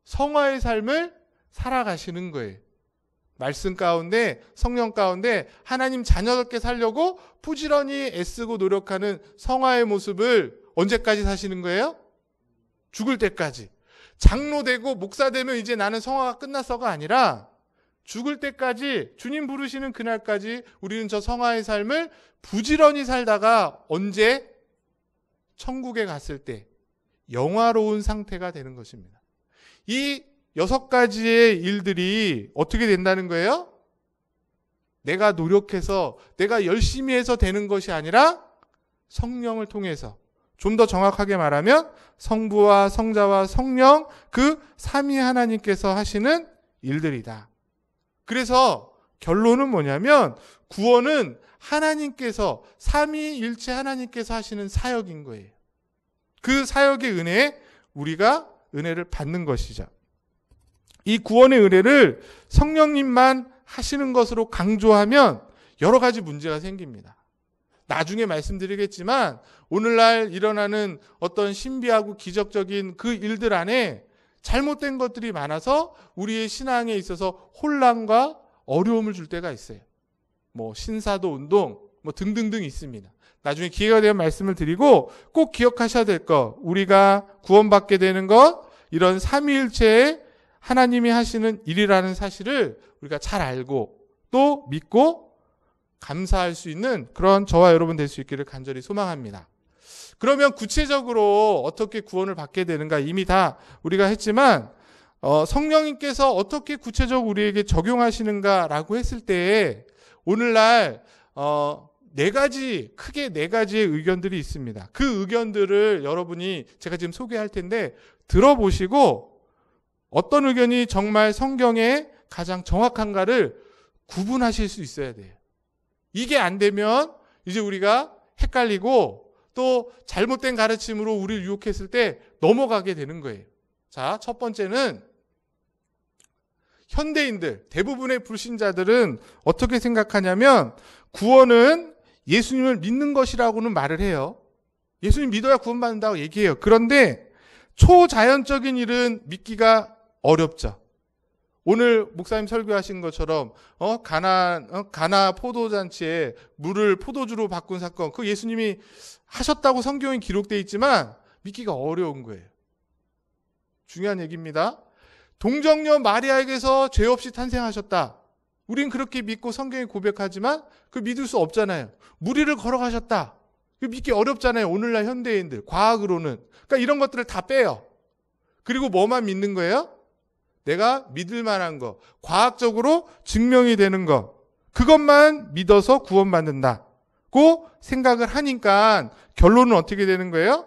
Speaker 2: 성화의 삶을 살아가시는 거예요. 말씀 가운데, 성령 가운데 하나님 자녀답게 살려고 부지런히 애쓰고 노력하는 성화의 모습을 언제까지 사시는 거예요? 죽을 때까지. 장로 되고 목사 되면 이제 나는 성화가 끝났어가 아니라 죽을 때까지, 주님 부르시는 그날까지 우리는 저 성화의 삶을 부지런히 살다가 언제? 천국에 갔을 때 영화로운 상태가 되는 것입니다. 이 6가지의 일들이 어떻게 된다는 거예요? 내가 노력해서, 내가 열심히 해서 되는 것이 아니라 성령을 통해서, 좀 더 정확하게 말하면 성부와 성자와 성령, 그 삼위 하나님께서 하시는 일들이다. 그래서 결론은 뭐냐면 구원은 하나님께서, 삼위일체 하나님께서 하시는 사역인 거예요. 그 사역의 은혜에 우리가 은혜를 받는 것이죠. 이 구원의 은혜를 성령님만 하시는 것으로 강조하면 여러 가지 문제가 생깁니다. 나중에 말씀드리겠지만 오늘날 일어나는 어떤 신비하고 기적적인 그 일들 안에 잘못된 것들이 많아서 우리의 신앙에 있어서 혼란과 어려움을 줄 때가 있어요. 뭐 신사도 운동 뭐 등등등 있습니다. 나중에 기회가 되면 말씀을 드리고, 꼭 기억하셔야 될 것, 우리가 구원받게 되는 것, 이런 삼위일체의 하나님이 하시는 일이라는 사실을 우리가 잘 알고 또 믿고 감사할 수 있는 그런 저와 여러분 될 수 있기를 간절히 소망합니다. 그러면 구체적으로 어떻게 구원을 받게 되는가, 이미 다 우리가 했지만 성령님께서 어떻게 구체적으로 우리에게 적용하시는가라고 했을 때 오늘날 크게 네 가지의 의견들이 있습니다. 그 의견들을 여러분이 제가 지금 소개할 텐데 들어보시고 어떤 의견이 정말 성경에 가장 정확한가를 구분하실 수 있어야 돼요. 이게 안 되면 이제 우리가 헷갈리고 또 잘못된 가르침으로 우리를 유혹했을 때 넘어가게 되는 거예요. 자, 첫 번째는 현대인들, 대부분의 불신자들은 어떻게 생각하냐면 구원은 예수님을 믿는 것이라고는 말을 해요. 예수님 믿어야 구원받는다고 얘기해요. 그런데 초자연적인 일은 믿기가 어렵죠. 오늘 목사님 설교하신 것처럼 가나 포도잔치에 물을 포도주로 바꾼 사건, 그 예수님이 하셨다고 성경에 기록되어 있지만 믿기가 어려운 거예요. 중요한 얘기입니다. 동정녀 마리아에게서 죄 없이 탄생하셨다. 우린 그렇게 믿고 성경에 고백하지만 그 믿을 수 없잖아요. 무리를 걸어가셨다. 그 믿기 어렵잖아요. 오늘날 현대인들 과학으로는. 그러니까 이런 것들을 다 빼요. 그리고 뭐만 믿는 거예요? 내가 믿을 만한 거, 과학적으로 증명이 되는 거, 그것만 믿어서 구원받는다고 생각을 하니까 결론은 어떻게 되는 거예요?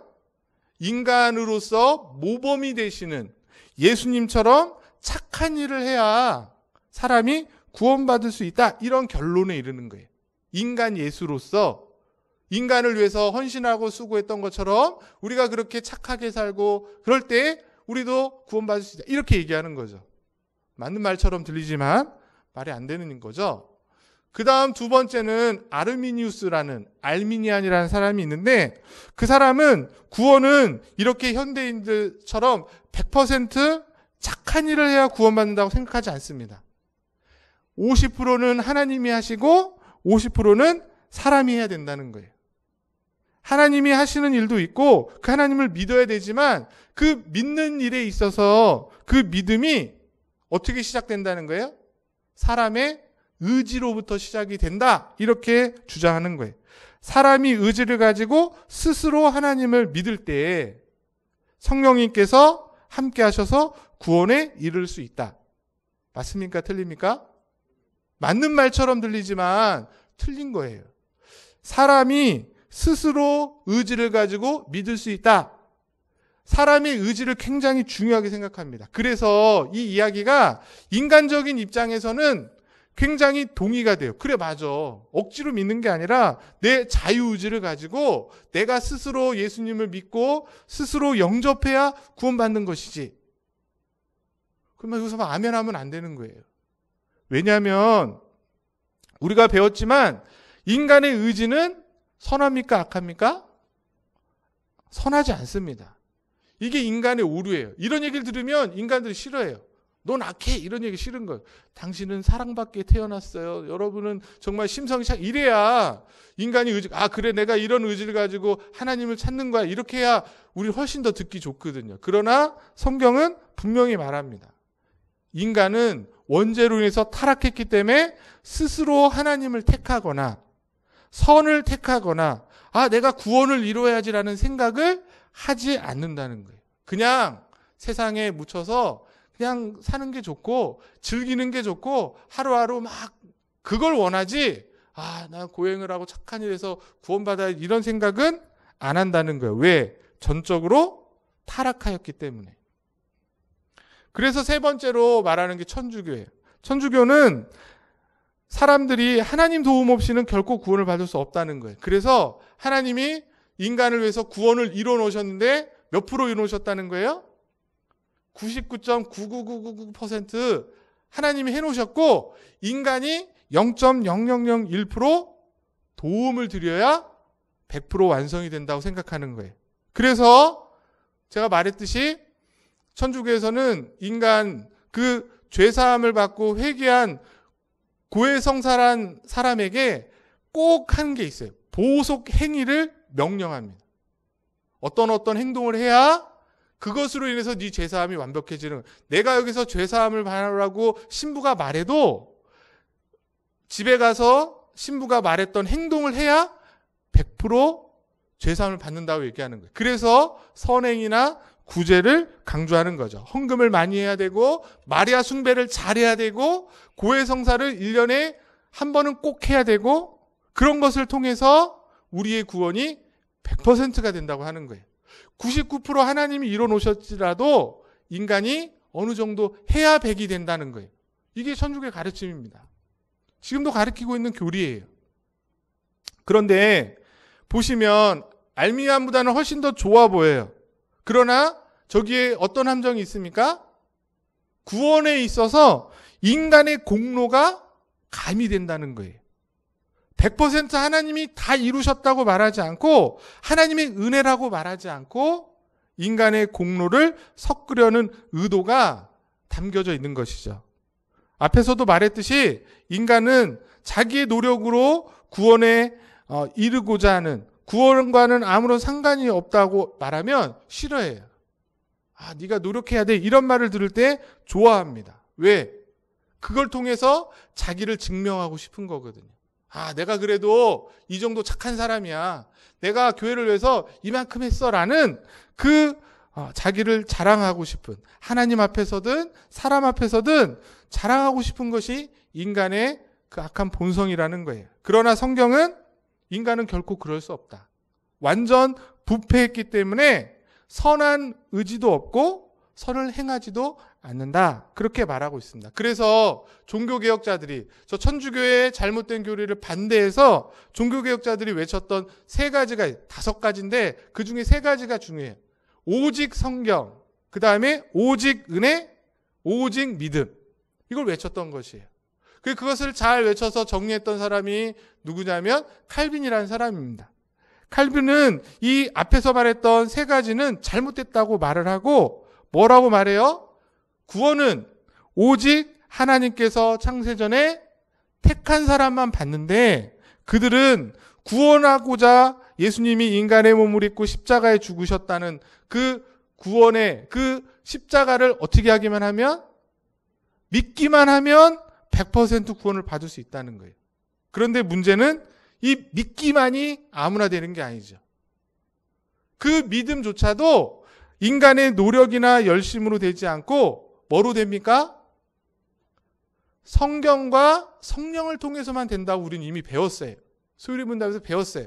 Speaker 2: 인간으로서 모범이 되시는 예수님처럼 착한 일을 해야 사람이 구원받을 수 있다, 이런 결론에 이르는 거예요. 인간 예수로서 인간을 위해서 헌신하고 수고했던 것처럼 우리가 그렇게 착하게 살고 그럴 때 우리도 구원받을 수 있다, 이렇게 얘기하는 거죠. 맞는 말처럼 들리지만 말이 안 되는 거죠. 그 다음 두 번째는 아르미니우스라는 알미니안이라는 사람이 있는데 그 사람은 구원은 이렇게 현대인들처럼 100% 착한 일을 해야 구원받는다고 생각하지 않습니다. 50%는 하나님이 하시고 50%는 사람이 해야 된다는 거예요. 하나님이 하시는 일도 있고 그 하나님을 믿어야 되지만 그 믿는 일에 있어서 그 믿음이 어떻게 시작된다는 거예요? 사람의 의지로부터 시작이 된다. 이렇게 주장하는 거예요. 사람이 의지를 가지고 스스로 하나님을 믿을 때에 성령님께서 함께 하셔서 구원에 이를 수 있다. 맞습니까? 틀립니까? 맞는 말처럼 들리지만 틀린 거예요. 사람이 스스로 의지를 가지고 믿을 수 있다. 사람의 의지를 굉장히 중요하게 생각합니다. 그래서 이 이야기가 인간적인 입장에서는 굉장히 동의가 돼요. 그래, 맞아. 억지로 믿는 게 아니라 내 자유의지를 가지고 내가 스스로 예수님을 믿고 스스로 영접해야 구원받는 것이지. 그러면 여기서 아멘 하면 안 되는 거예요. 왜냐하면 우리가 배웠지만 인간의 의지는 선합니까? 악합니까? 선하지 않습니다. 이게 인간의 오류예요. 이런 얘기를 들으면 인간들이 싫어해요. 넌 악해. 이런 얘기 싫은 거예요. 당신은 사랑받게 태어났어요. 여러분은 정말 심성이 참 이래야 인간이 그래 내가 이런 의지를 가지고 하나님을 찾는 거야. 이렇게 해야 우리 훨씬 더 듣기 좋거든요. 그러나 성경은 분명히 말합니다. 인간은 원죄로 인해서 타락했기 때문에 스스로 하나님을 택하거나 선을 택하거나 내가 구원을 이루어야지라는 생각을 하지 않는다는 거예요. 그냥 세상에 묻혀서 그냥 사는 게 좋고 즐기는 게 좋고 하루하루 막 그걸 원하지 나 고행을 하고 착한 일에서 구원받아야 이런 생각은 안 한다는 거예요. 왜? 전적으로 타락하였기 때문에. 그래서 세 번째로 말하는 게 천주교예요. 천주교는 사람들이 하나님 도움 없이는 결코 구원을 받을 수 없다는 거예요. 그래서 하나님이 인간을 위해서 구원을 이뤄 놓으셨는데 몇 프로 이뤄 놓으셨다는 거예요? 99.99999% 하나님이 해놓으셨고 인간이 0.0001% 도움을 드려야 100% 완성이 된다고 생각하는 거예요. 그래서 제가 말했듯이 천주교에서는 인간 그 죄사함을 받고 회개한 고해성사란 사람에게 꼭 하는 게 있어요. 보속 행위를 명령합니다. 어떤 행동을 해야 그것으로 인해서 네 죄사함이 완벽해지는 거예요. 내가 여기서 죄사함을 받으라고 신부가 말해도 집에 가서 신부가 말했던 행동을 해야 100% 죄사함을 받는다고 얘기하는 거예요. 그래서 선행이나 구제를 강조하는 거죠. 헌금을 많이 해야 되고 마리아 숭배를 잘해야 되고 고해성사를 1년에 한 번은 꼭 해야 되고 그런 것을 통해서 우리의 구원이 100%가 된다고 하는 거예요. 99% 하나님이 이뤄 놓으셨지라도 인간이 어느 정도 해야 100이 된다는 거예요. 이게 천주교의 가르침입니다. 지금도 가르치고 있는 교리예요. 그런데 보시면 알미니안보다는 훨씬 더 좋아 보여요. 그러나 저기에 어떤 함정이 있습니까? 구원에 있어서 인간의 공로가 가미된다는 거예요. 100% 하나님이 다 이루셨다고 말하지 않고 하나님의 은혜라고 말하지 않고 인간의 공로를 섞으려는 의도가 담겨져 있는 것이죠. 앞에서도 말했듯이 인간은 자기의 노력으로 구원에 이르고자 하는 구원과는 아무런 상관이 없다고 말하면 싫어해요. 네가 노력해야 돼. 이런 말을 들을 때 좋아합니다. 왜? 그걸 통해서 자기를 증명하고 싶은 거거든요. 내가 그래도 이 정도 착한 사람이야. 내가 교회를 위해서 이만큼 했어라는 자기를 자랑하고 싶은 하나님 앞에서든 사람 앞에서든 자랑하고 싶은 것이 인간의 그 악한 본성이라는 거예요. 그러나 성경은 인간은 결코 그럴 수 없다. 완전 부패했기 때문에 선한 의지도 없고 선을 행하지도 않는다. 그렇게 말하고 있습니다. 그래서 종교개혁자들이 저 천주교의 잘못된 교리를 반대해서 종교개혁자들이 외쳤던 3가지가 5가지인데 그 중에 3가지가 중요해요. 오직 성경, 그 다음에 오직 은혜, 오직 믿음. 이걸 외쳤던 것이에요. 그것을 잘 외쳐서 정리했던 사람이 누구냐면 칼빈이라는 사람입니다. 칼빈은 이 앞에서 말했던 세 가지는 잘못됐다고 말을 하고 뭐라고 말해요? 구원은 오직 하나님께서 창세전에 택한 사람만 받는데 그들은 구원하고자 예수님이 인간의 몸을 입고 십자가에 죽으셨다는 그 구원의 그 십자가를 어떻게 하기만 하면 믿기만 하면 100% 구원을 받을 수 있다는 거예요. 그런데 문제는 이 믿기만이 아무나 되는 게 아니죠. 그 믿음조차도 인간의 노력이나 열심으로 되지 않고 뭐로 됩니까? 성경과 성령을 통해서만 된다고 우리는 이미 배웠어요. 소율이 문답에서 배웠어요.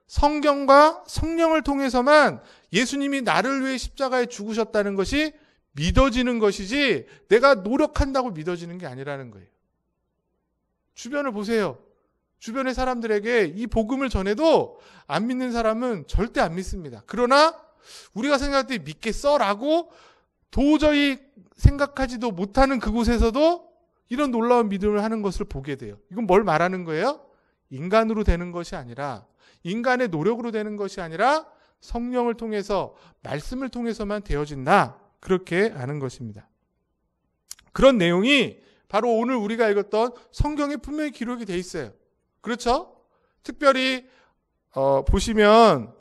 Speaker 2: 성경과 성령을 통해서만 예수님이 나를 위해 십자가에 죽으셨다는 것이 믿어지는 것이지 내가 노력한다고 믿어지는 게 아니라는 거예요. 주변을 보세요. 주변의 사람들에게 이 복음을 전해도 안 믿는 사람은 절대 안 믿습니다. 그러나 우리가 생각할 때 믿겠어라고 도저히 생각하지도 못하는 그곳에서도 이런 놀라운 믿음을 하는 것을 보게 돼요. 이건 뭘 말하는 거예요? 인간으로 되는 것이 아니라 인간의 노력으로 되는 것이 아니라 성령을 통해서 말씀을 통해서만 되어진다. 그렇게 아는 것입니다. 그런 내용이 바로 오늘 우리가 읽었던 성경에 분명히 기록이 돼 있어요. 그렇죠? 특별히 보시면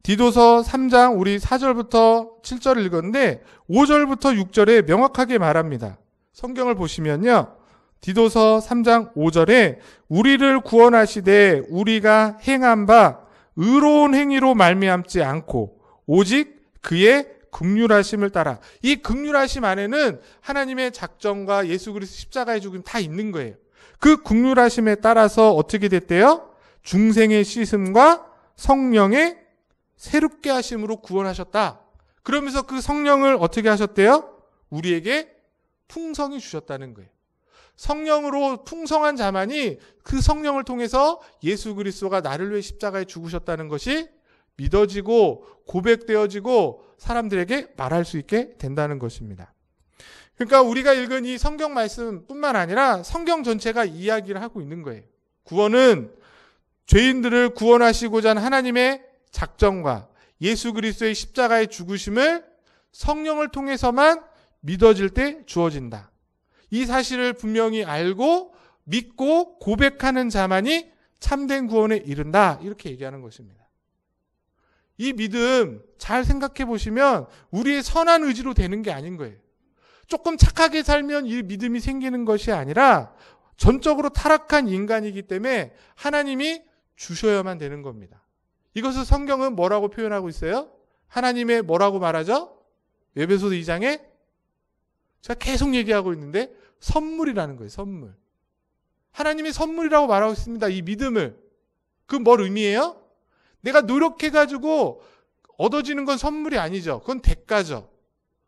Speaker 2: 디도서 3장 우리 4절부터 7절을 읽었는데 5절부터 6절에 명확하게 말합니다. 성경을 보시면요. 디도서 3장 5절에 우리를 구원하시되 우리가 행한 바 의로운 행위로 말미암지 않고 오직 그의 긍휼하심을 따라. 이 긍휼하심 안에는 하나님의 작정과 예수 그리스도 십자가의 죽음 다 있는 거예요. 그 긍휼하심에 따라서 어떻게 됐대요? 중생의 씻음과 성령의 새롭게 하심으로 구원하셨다. 그러면서 그 성령을 어떻게 하셨대요? 우리에게 풍성히 주셨다는 거예요. 성령으로 풍성한 자만이 그 성령을 통해서 예수 그리스도가 나를 위해 십자가에 죽으셨다는 것이 믿어지고 고백되어지고 사람들에게 말할 수 있게 된다는 것입니다. 그러니까 우리가 읽은 이 성경 말씀뿐만 아니라 성경 전체가 이야기를 하고 있는 거예요. 구원은 죄인들을 구원하시고자 하는 하나님의 작정과 예수 그리스도의 십자가의 죽으심을 성령을 통해서만 믿어질 때 주어진다. 이 사실을 분명히 알고 믿고 고백하는 자만이 참된 구원에 이른다. 이렇게 얘기하는 것입니다. 이 믿음 잘 생각해 보시면 우리의 선한 의지로 되는 게 아닌 거예요. 조금 착하게 살면 이 믿음이 생기는 것이 아니라 전적으로 타락한 인간이기 때문에 하나님이 주셔야만 되는 겁니다. 이것을 성경은 뭐라고 표현하고 있어요? 하나님의 뭐라고 말하죠? 에베소서 2장에 제가 계속 얘기하고 있는데 선물이라는 거예요. 선물. 하나님의 선물이라고 말하고 있습니다. 이 믿음을. 그 뭘 의미해요? 내가 노력해가지고 얻어지는 건 선물이 아니죠. 그건 대가죠.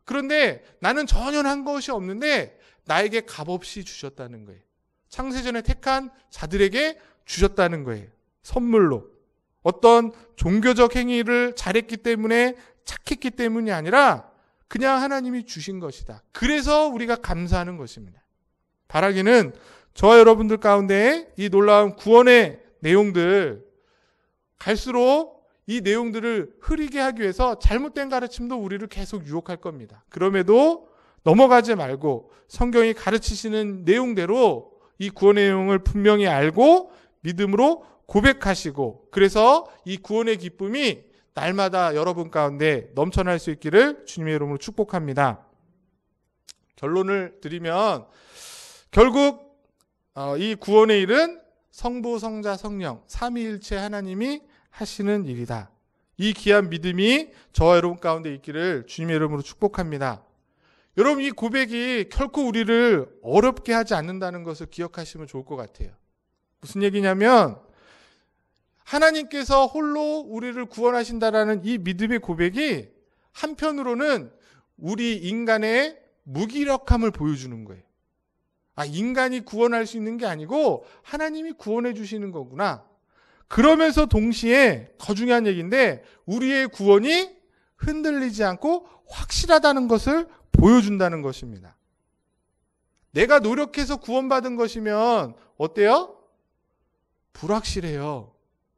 Speaker 2: 그런데 나는 전혀 한 것이 없는데 나에게 값없이 주셨다는 거예요. 창세전에 택한 자들에게 주셨다는 거예요. 선물로. 어떤 종교적 행위를 잘했기 때문에 착했기 때문이 아니라 그냥 하나님이 주신 것이다. 그래서 우리가 감사하는 것입니다. 바라기는 저와 여러분들 가운데 이 놀라운 구원의 내용들 갈수록 이 내용들을 흐리게 하기 위해서 잘못된 가르침도 우리를 계속 유혹할 겁니다. 그럼에도 넘어가지 말고 성경이 가르치시는 내용대로 이 구원의 내용을 분명히 알고 믿음으로 고백하시고 그래서 이 구원의 기쁨이 날마다 여러분 가운데 넘쳐날 수 있기를 주님의 이름으로 축복합니다. 결론을 드리면 결국 이 구원의 일은 성부, 성자, 성령 삼위일체 하나님이 하시는 일이다. 이 귀한 믿음이 저와 여러분 가운데 있기를 주님의 이름으로 축복합니다. 여러분 이 고백이 결코 우리를 어렵게 하지 않는다는 것을 기억하시면 좋을 것 같아요. 무슨 얘기냐면 하나님께서 홀로 우리를 구원하신다라는 이 믿음의 고백이 한편으로는 우리 인간의 무기력함을 보여주는 거예요. 인간이 구원할 수 있는 게 아니고 하나님이 구원해 주시는 거구나. 그러면서 동시에 더 중요한 얘기인데 우리의 구원이 흔들리지 않고 확실하다는 것을 보여준다는 것입니다. 내가 노력해서 구원받은 것이면 어때요? 불확실해요.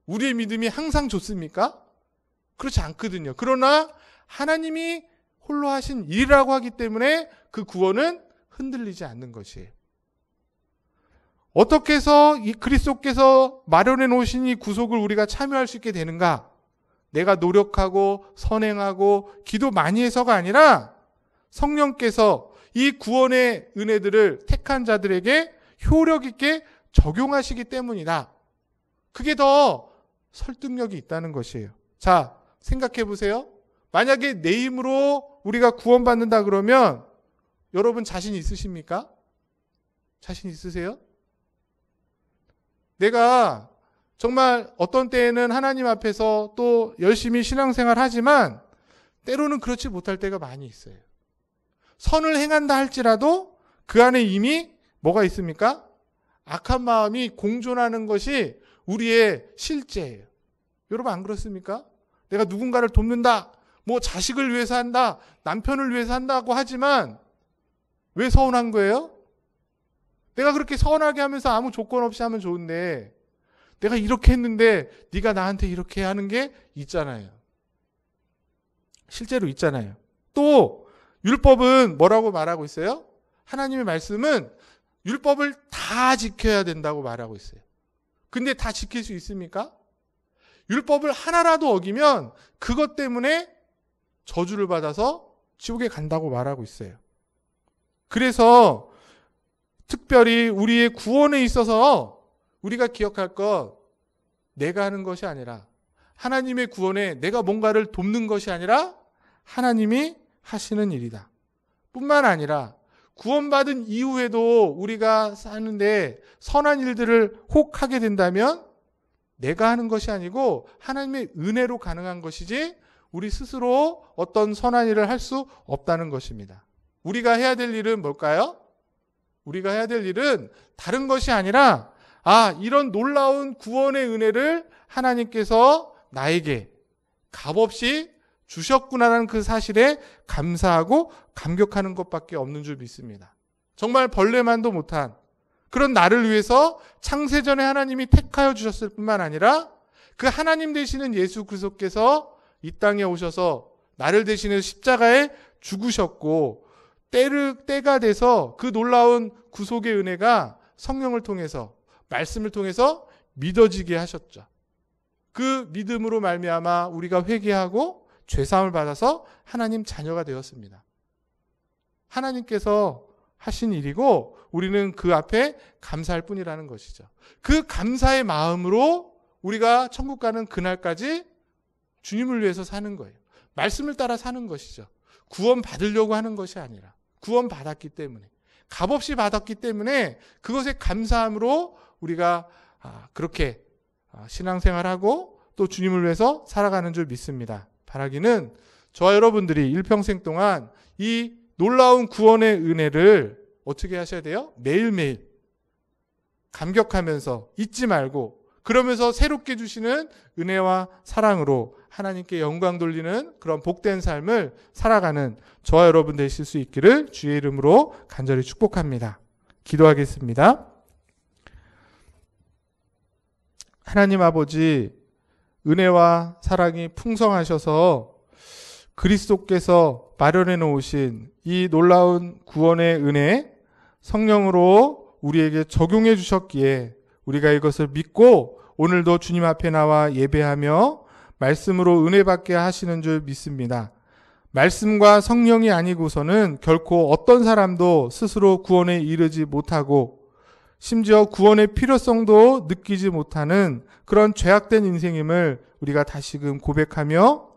Speaker 2: 우리의 믿음이 항상 좋습니까? 그렇지 않거든요. 그러나 하나님이 홀로 하신 일이라고 하기 때문에 그 구원은 흔들리지 않는 것이에요. 어떻게 해서 이 그리스도께서 마련해 놓으신 이 구속을 우리가 참여할 수 있게 되는가? 내가 노력하고 선행하고 기도 많이 해서가 아니라 성령께서 이 구원의 은혜들을 택한 자들에게 효력 있게 적용하시기 때문이다. 그게 더 설득력이 있다는 것이에요. 자, 생각해 보세요. 만약에 내 힘으로 우리가 구원받는다 그러면 여러분 자신 있으십니까? 자신 있으세요? 내가 정말 어떤 때에는 하나님 앞에서 또 열심히 신앙생활 하지만 때로는 그렇지 못할 때가 많이 있어요. 선을 행한다 할지라도 그 안에 이미 뭐가 있습니까? 악한 마음이 공존하는 것이 우리의 실제예요. 여러분 안 그렇습니까? 내가 누군가를 돕는다, 뭐 자식을 위해서 한다, 남편을 위해서 한다고 하지만 왜 서운한 거예요? 내가 그렇게 서운하게 하면서 아무 조건 없이 하면 좋은데 내가 이렇게 했는데 네가 나한테 이렇게 하는 게 있잖아요. 실제로 있잖아요. 또 율법은 뭐라고 말하고 있어요? 하나님의 말씀은 율법을 다 지켜야 된다고 말하고 있어요. 근데 다 지킬 수 있습니까? 율법을 하나라도 어기면 그것 때문에 저주를 받아서 지옥에 간다고 말하고 있어요. 그래서 특별히 우리의 구원에 있어서 우리가 기억할 것, 내가 하는 것이 아니라 하나님의 구원에 내가 뭔가를 돕는 것이 아니라 하나님이 하시는 일이다. 뿐만 아니라 구원받은 이후에도 우리가 사는데 선한 일들을 혹 하게 된다면 내가 하는 것이 아니고 하나님의 은혜로 가능한 것이지 우리 스스로 어떤 선한 일을 할 수 없다는 것입니다. 우리가 해야 될 일은 뭘까요? 우리가 해야 될 일은 다른 것이 아니라 이런 놀라운 구원의 은혜를 하나님께서 나에게 값없이 주셨구나라는 그 사실에 감사하고 감격하는 것밖에 없는 줄 믿습니다. 정말 벌레만도 못한 그런 나를 위해서 창세전에 하나님이 택하여 주셨을 뿐만 아니라 그 하나님 되시는 예수 그리스도께서 이 땅에 오셔서 나를 대신해 십자가에 죽으셨고 때가 돼서 그 놀라운 구속의 은혜가 성령을 통해서 말씀을 통해서 믿어지게 하셨죠. 그 믿음으로 말미암아 우리가 회개하고 죄사함을 받아서 하나님 자녀가 되었습니다. 하나님께서 하신 일이고 우리는 그 앞에 감사할 뿐이라는 것이죠. 그 감사의 마음으로 우리가 천국 가는 그날까지 주님을 위해서 사는 거예요. 말씀을 따라 사는 것이죠. 구원 받으려고 하는 것이 아니라 구원 받았기 때문에 값없이 받았기 때문에 그것에 감사함으로 우리가 그렇게 신앙생활하고 또 주님을 위해서 살아가는 줄 믿습니다. 바라기는 저와 여러분들이 일평생 동안 이 놀라운 구원의 은혜를 어떻게 하셔야 돼요? 매일매일 감격하면서 잊지 말고 그러면서 새롭게 주시는 은혜와 사랑으로 하나님께 영광 돌리는 그런 복된 삶을 살아가는 저와 여러분 되실 수 있기를 주의 이름으로 간절히 축복합니다. 기도하겠습니다. 하나님 아버지, 은혜와 사랑이 풍성하셔서 그리스도께서 마련해 놓으신 이 놀라운 구원의 은혜 성령으로 우리에게 적용해 주셨기에 우리가 이것을 믿고 오늘도 주님 앞에 나와 예배하며 말씀으로 은혜 받게 하시는 줄 믿습니다. 말씀과 성령이 아니고서는 결코 어떤 사람도 스스로 구원에 이르지 못하고 심지어 구원의 필요성도 느끼지 못하는 그런 죄악된 인생임을 우리가 다시금 고백하며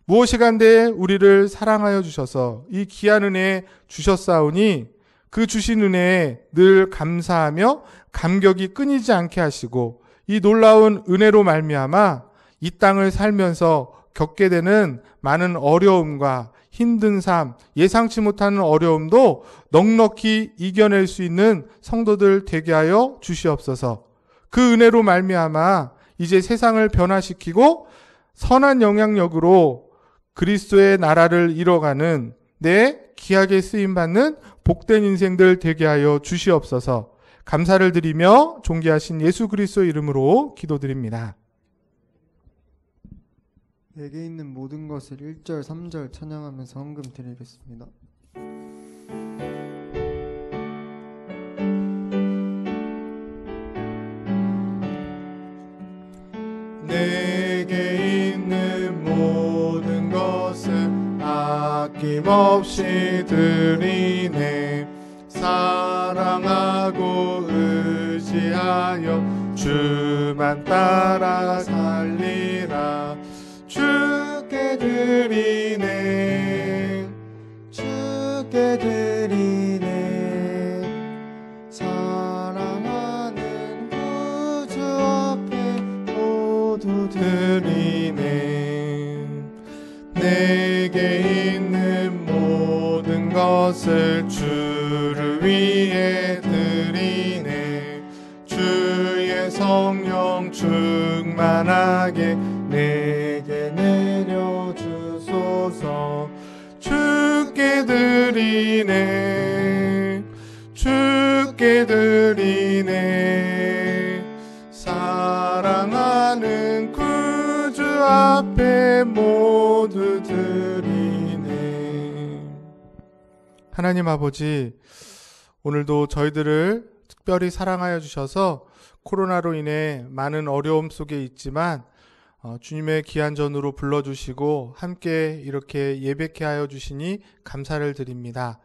Speaker 2: 무엇이간데 우리를 사랑하여 주셔서 이 귀한 은혜 주셨사오니 그 주신 은혜에 늘 감사하며 감격이 끊이지 않게 하시고 이 놀라운 은혜로 말미암아 이 땅을 살면서 겪게 되는 많은 어려움과 힘든 삶, 예상치 못하는 어려움도 넉넉히 이겨낼 수 있는 성도들 되게 하여 주시옵소서. 그 은혜로 말미암아 이제 세상을 변화시키고 선한 영향력으로 그리스도의 나라를 이뤄가는 내 귀하게 쓰임받는 복된 인생들 되게 하여 주시옵소서. 감사를 드리며 존귀하신 예수 그리스도 이름으로 기도드립니다.
Speaker 1: 내게 있는 모든 것을 1절, 3절 찬양하면서 헌금 드리겠습니다.
Speaker 2: 내게 있는 모든 것을 아낌없이 드리네. 사랑하고 의지하여 주만 따라 살리라. 주께 드리네,
Speaker 1: 주께 드리네. 사랑하는 구주 앞에 모두
Speaker 2: 드리네. 내게 있는 모든 것을 주를 위해 드리네. 주의 성령 충만하게 내게 내려주소서. 주께 드리네, 주께 드리네. 사랑하는 구주 앞에 모두 드리네. 하나님 아버지, 오늘도 저희들을 특별히 사랑하여 주셔서 코로나로 인해 많은 어려움 속에 있지만 주님의 귀한 전으로 불러주시고 함께 이렇게 예배케 하여 주시니 감사를 드립니다.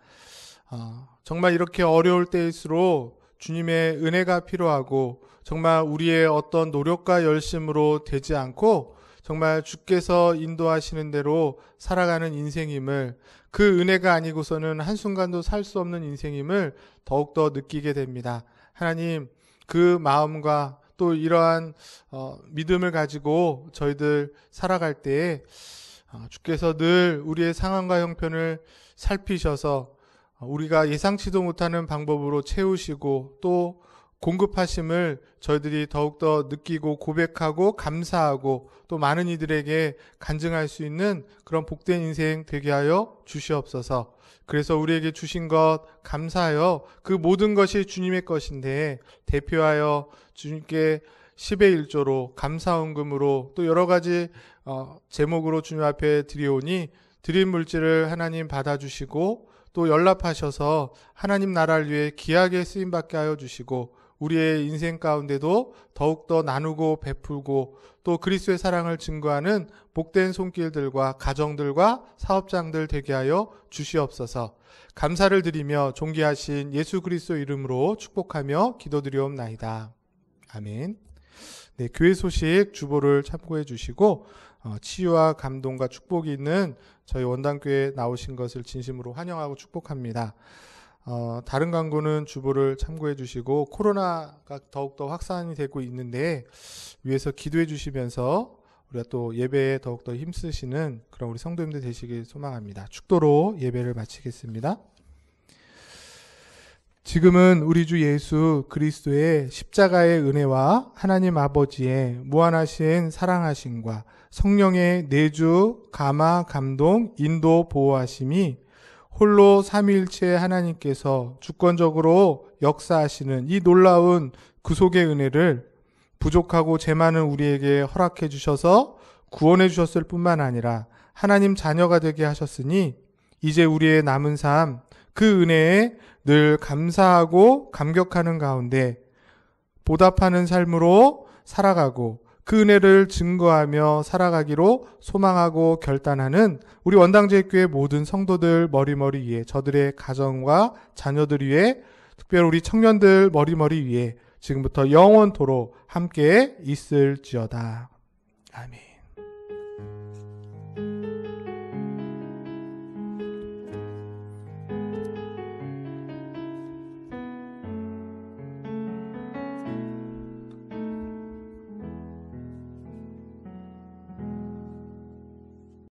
Speaker 2: 정말 이렇게 어려울 때일수록 주님의 은혜가 필요하고 정말 우리의 어떤 노력과 열심으로 되지 않고 정말 주께서 인도하시는 대로 살아가는 인생임을, 그 은혜가 아니고서는 한순간도 살 수 없는 인생임을 더욱더 느끼게 됩니다. 하나님, 그 마음과 또 이러한 믿음을 가지고 저희들 살아갈 때에 주께서 늘 우리의 상황과 형편을 살피셔서 우리가 예상치도 못하는 방법으로 채우시고 또 공급하심을 저희들이 더욱더 느끼고 고백하고 감사하고 또 많은 이들에게 간증할 수 있는 그런 복된 인생 되게 하여 주시옵소서. 그래서 우리에게 주신 것 감사하여 그 모든 것이 주님의 것인데 대표하여 주님께 10의 1조로 감사헌금으로 또 여러 가지 제목으로 주님 앞에 드리오니 드린 물질을 하나님 받아주시고 또 연락하셔서 하나님 나라를 위해 귀하게 쓰임받게 하여 주시고 우리의 인생 가운데도 더욱더 나누고 베풀고 또 그리스도의 사랑을 증거하는 복된 손길들과 가정들과 사업장들 되게 하여 주시옵소서. 감사를 드리며 존귀하신 예수 그리스도 이름으로 축복하며 기도드리옵나이다. 아멘. 네, 교회 소식 주보를 참고해 주시고 치유와 감동과 축복이 있는 저희 원당교회에 나오신 것을 진심으로 환영하고 축복합니다. 다른 광고는 주보를 참고해 주시고 코로나가 더욱더 확산이 되고 있는데 위에서 기도해 주시면서 우리가 또 예배에 더욱더 힘쓰시는 그런 우리 성도님들 되시길 소망합니다. 축도로 예배를 마치겠습니다. 지금은 우리 주 예수 그리스도의 십자가의 은혜와 하나님 아버지의 무한하신 사랑하심과 성령의 내주, 감화, 감동, 인도, 보호하심이 홀로 삼위일체 하나님께서 주권적으로 역사하시는 이 놀라운 구속의 은혜를 부족하고 죄 많은 우리에게 허락해 주셔서 구원해 주셨을 뿐만 아니라 하나님 자녀가 되게 하셨으니 이제 우리의 남은 삶 그 은혜에 늘 감사하고 감격하는 가운데 보답하는 삶으로 살아가고 그 은혜를 증거하며 살아가기로 소망하고 결단하는 우리 원당제일교회 모든 성도들 머리머리 위에, 저들의 가정과 자녀들 위에, 특별히 우리 청년들 머리머리 위에 지금부터 영원토록 함께 있을지어다. 아멘.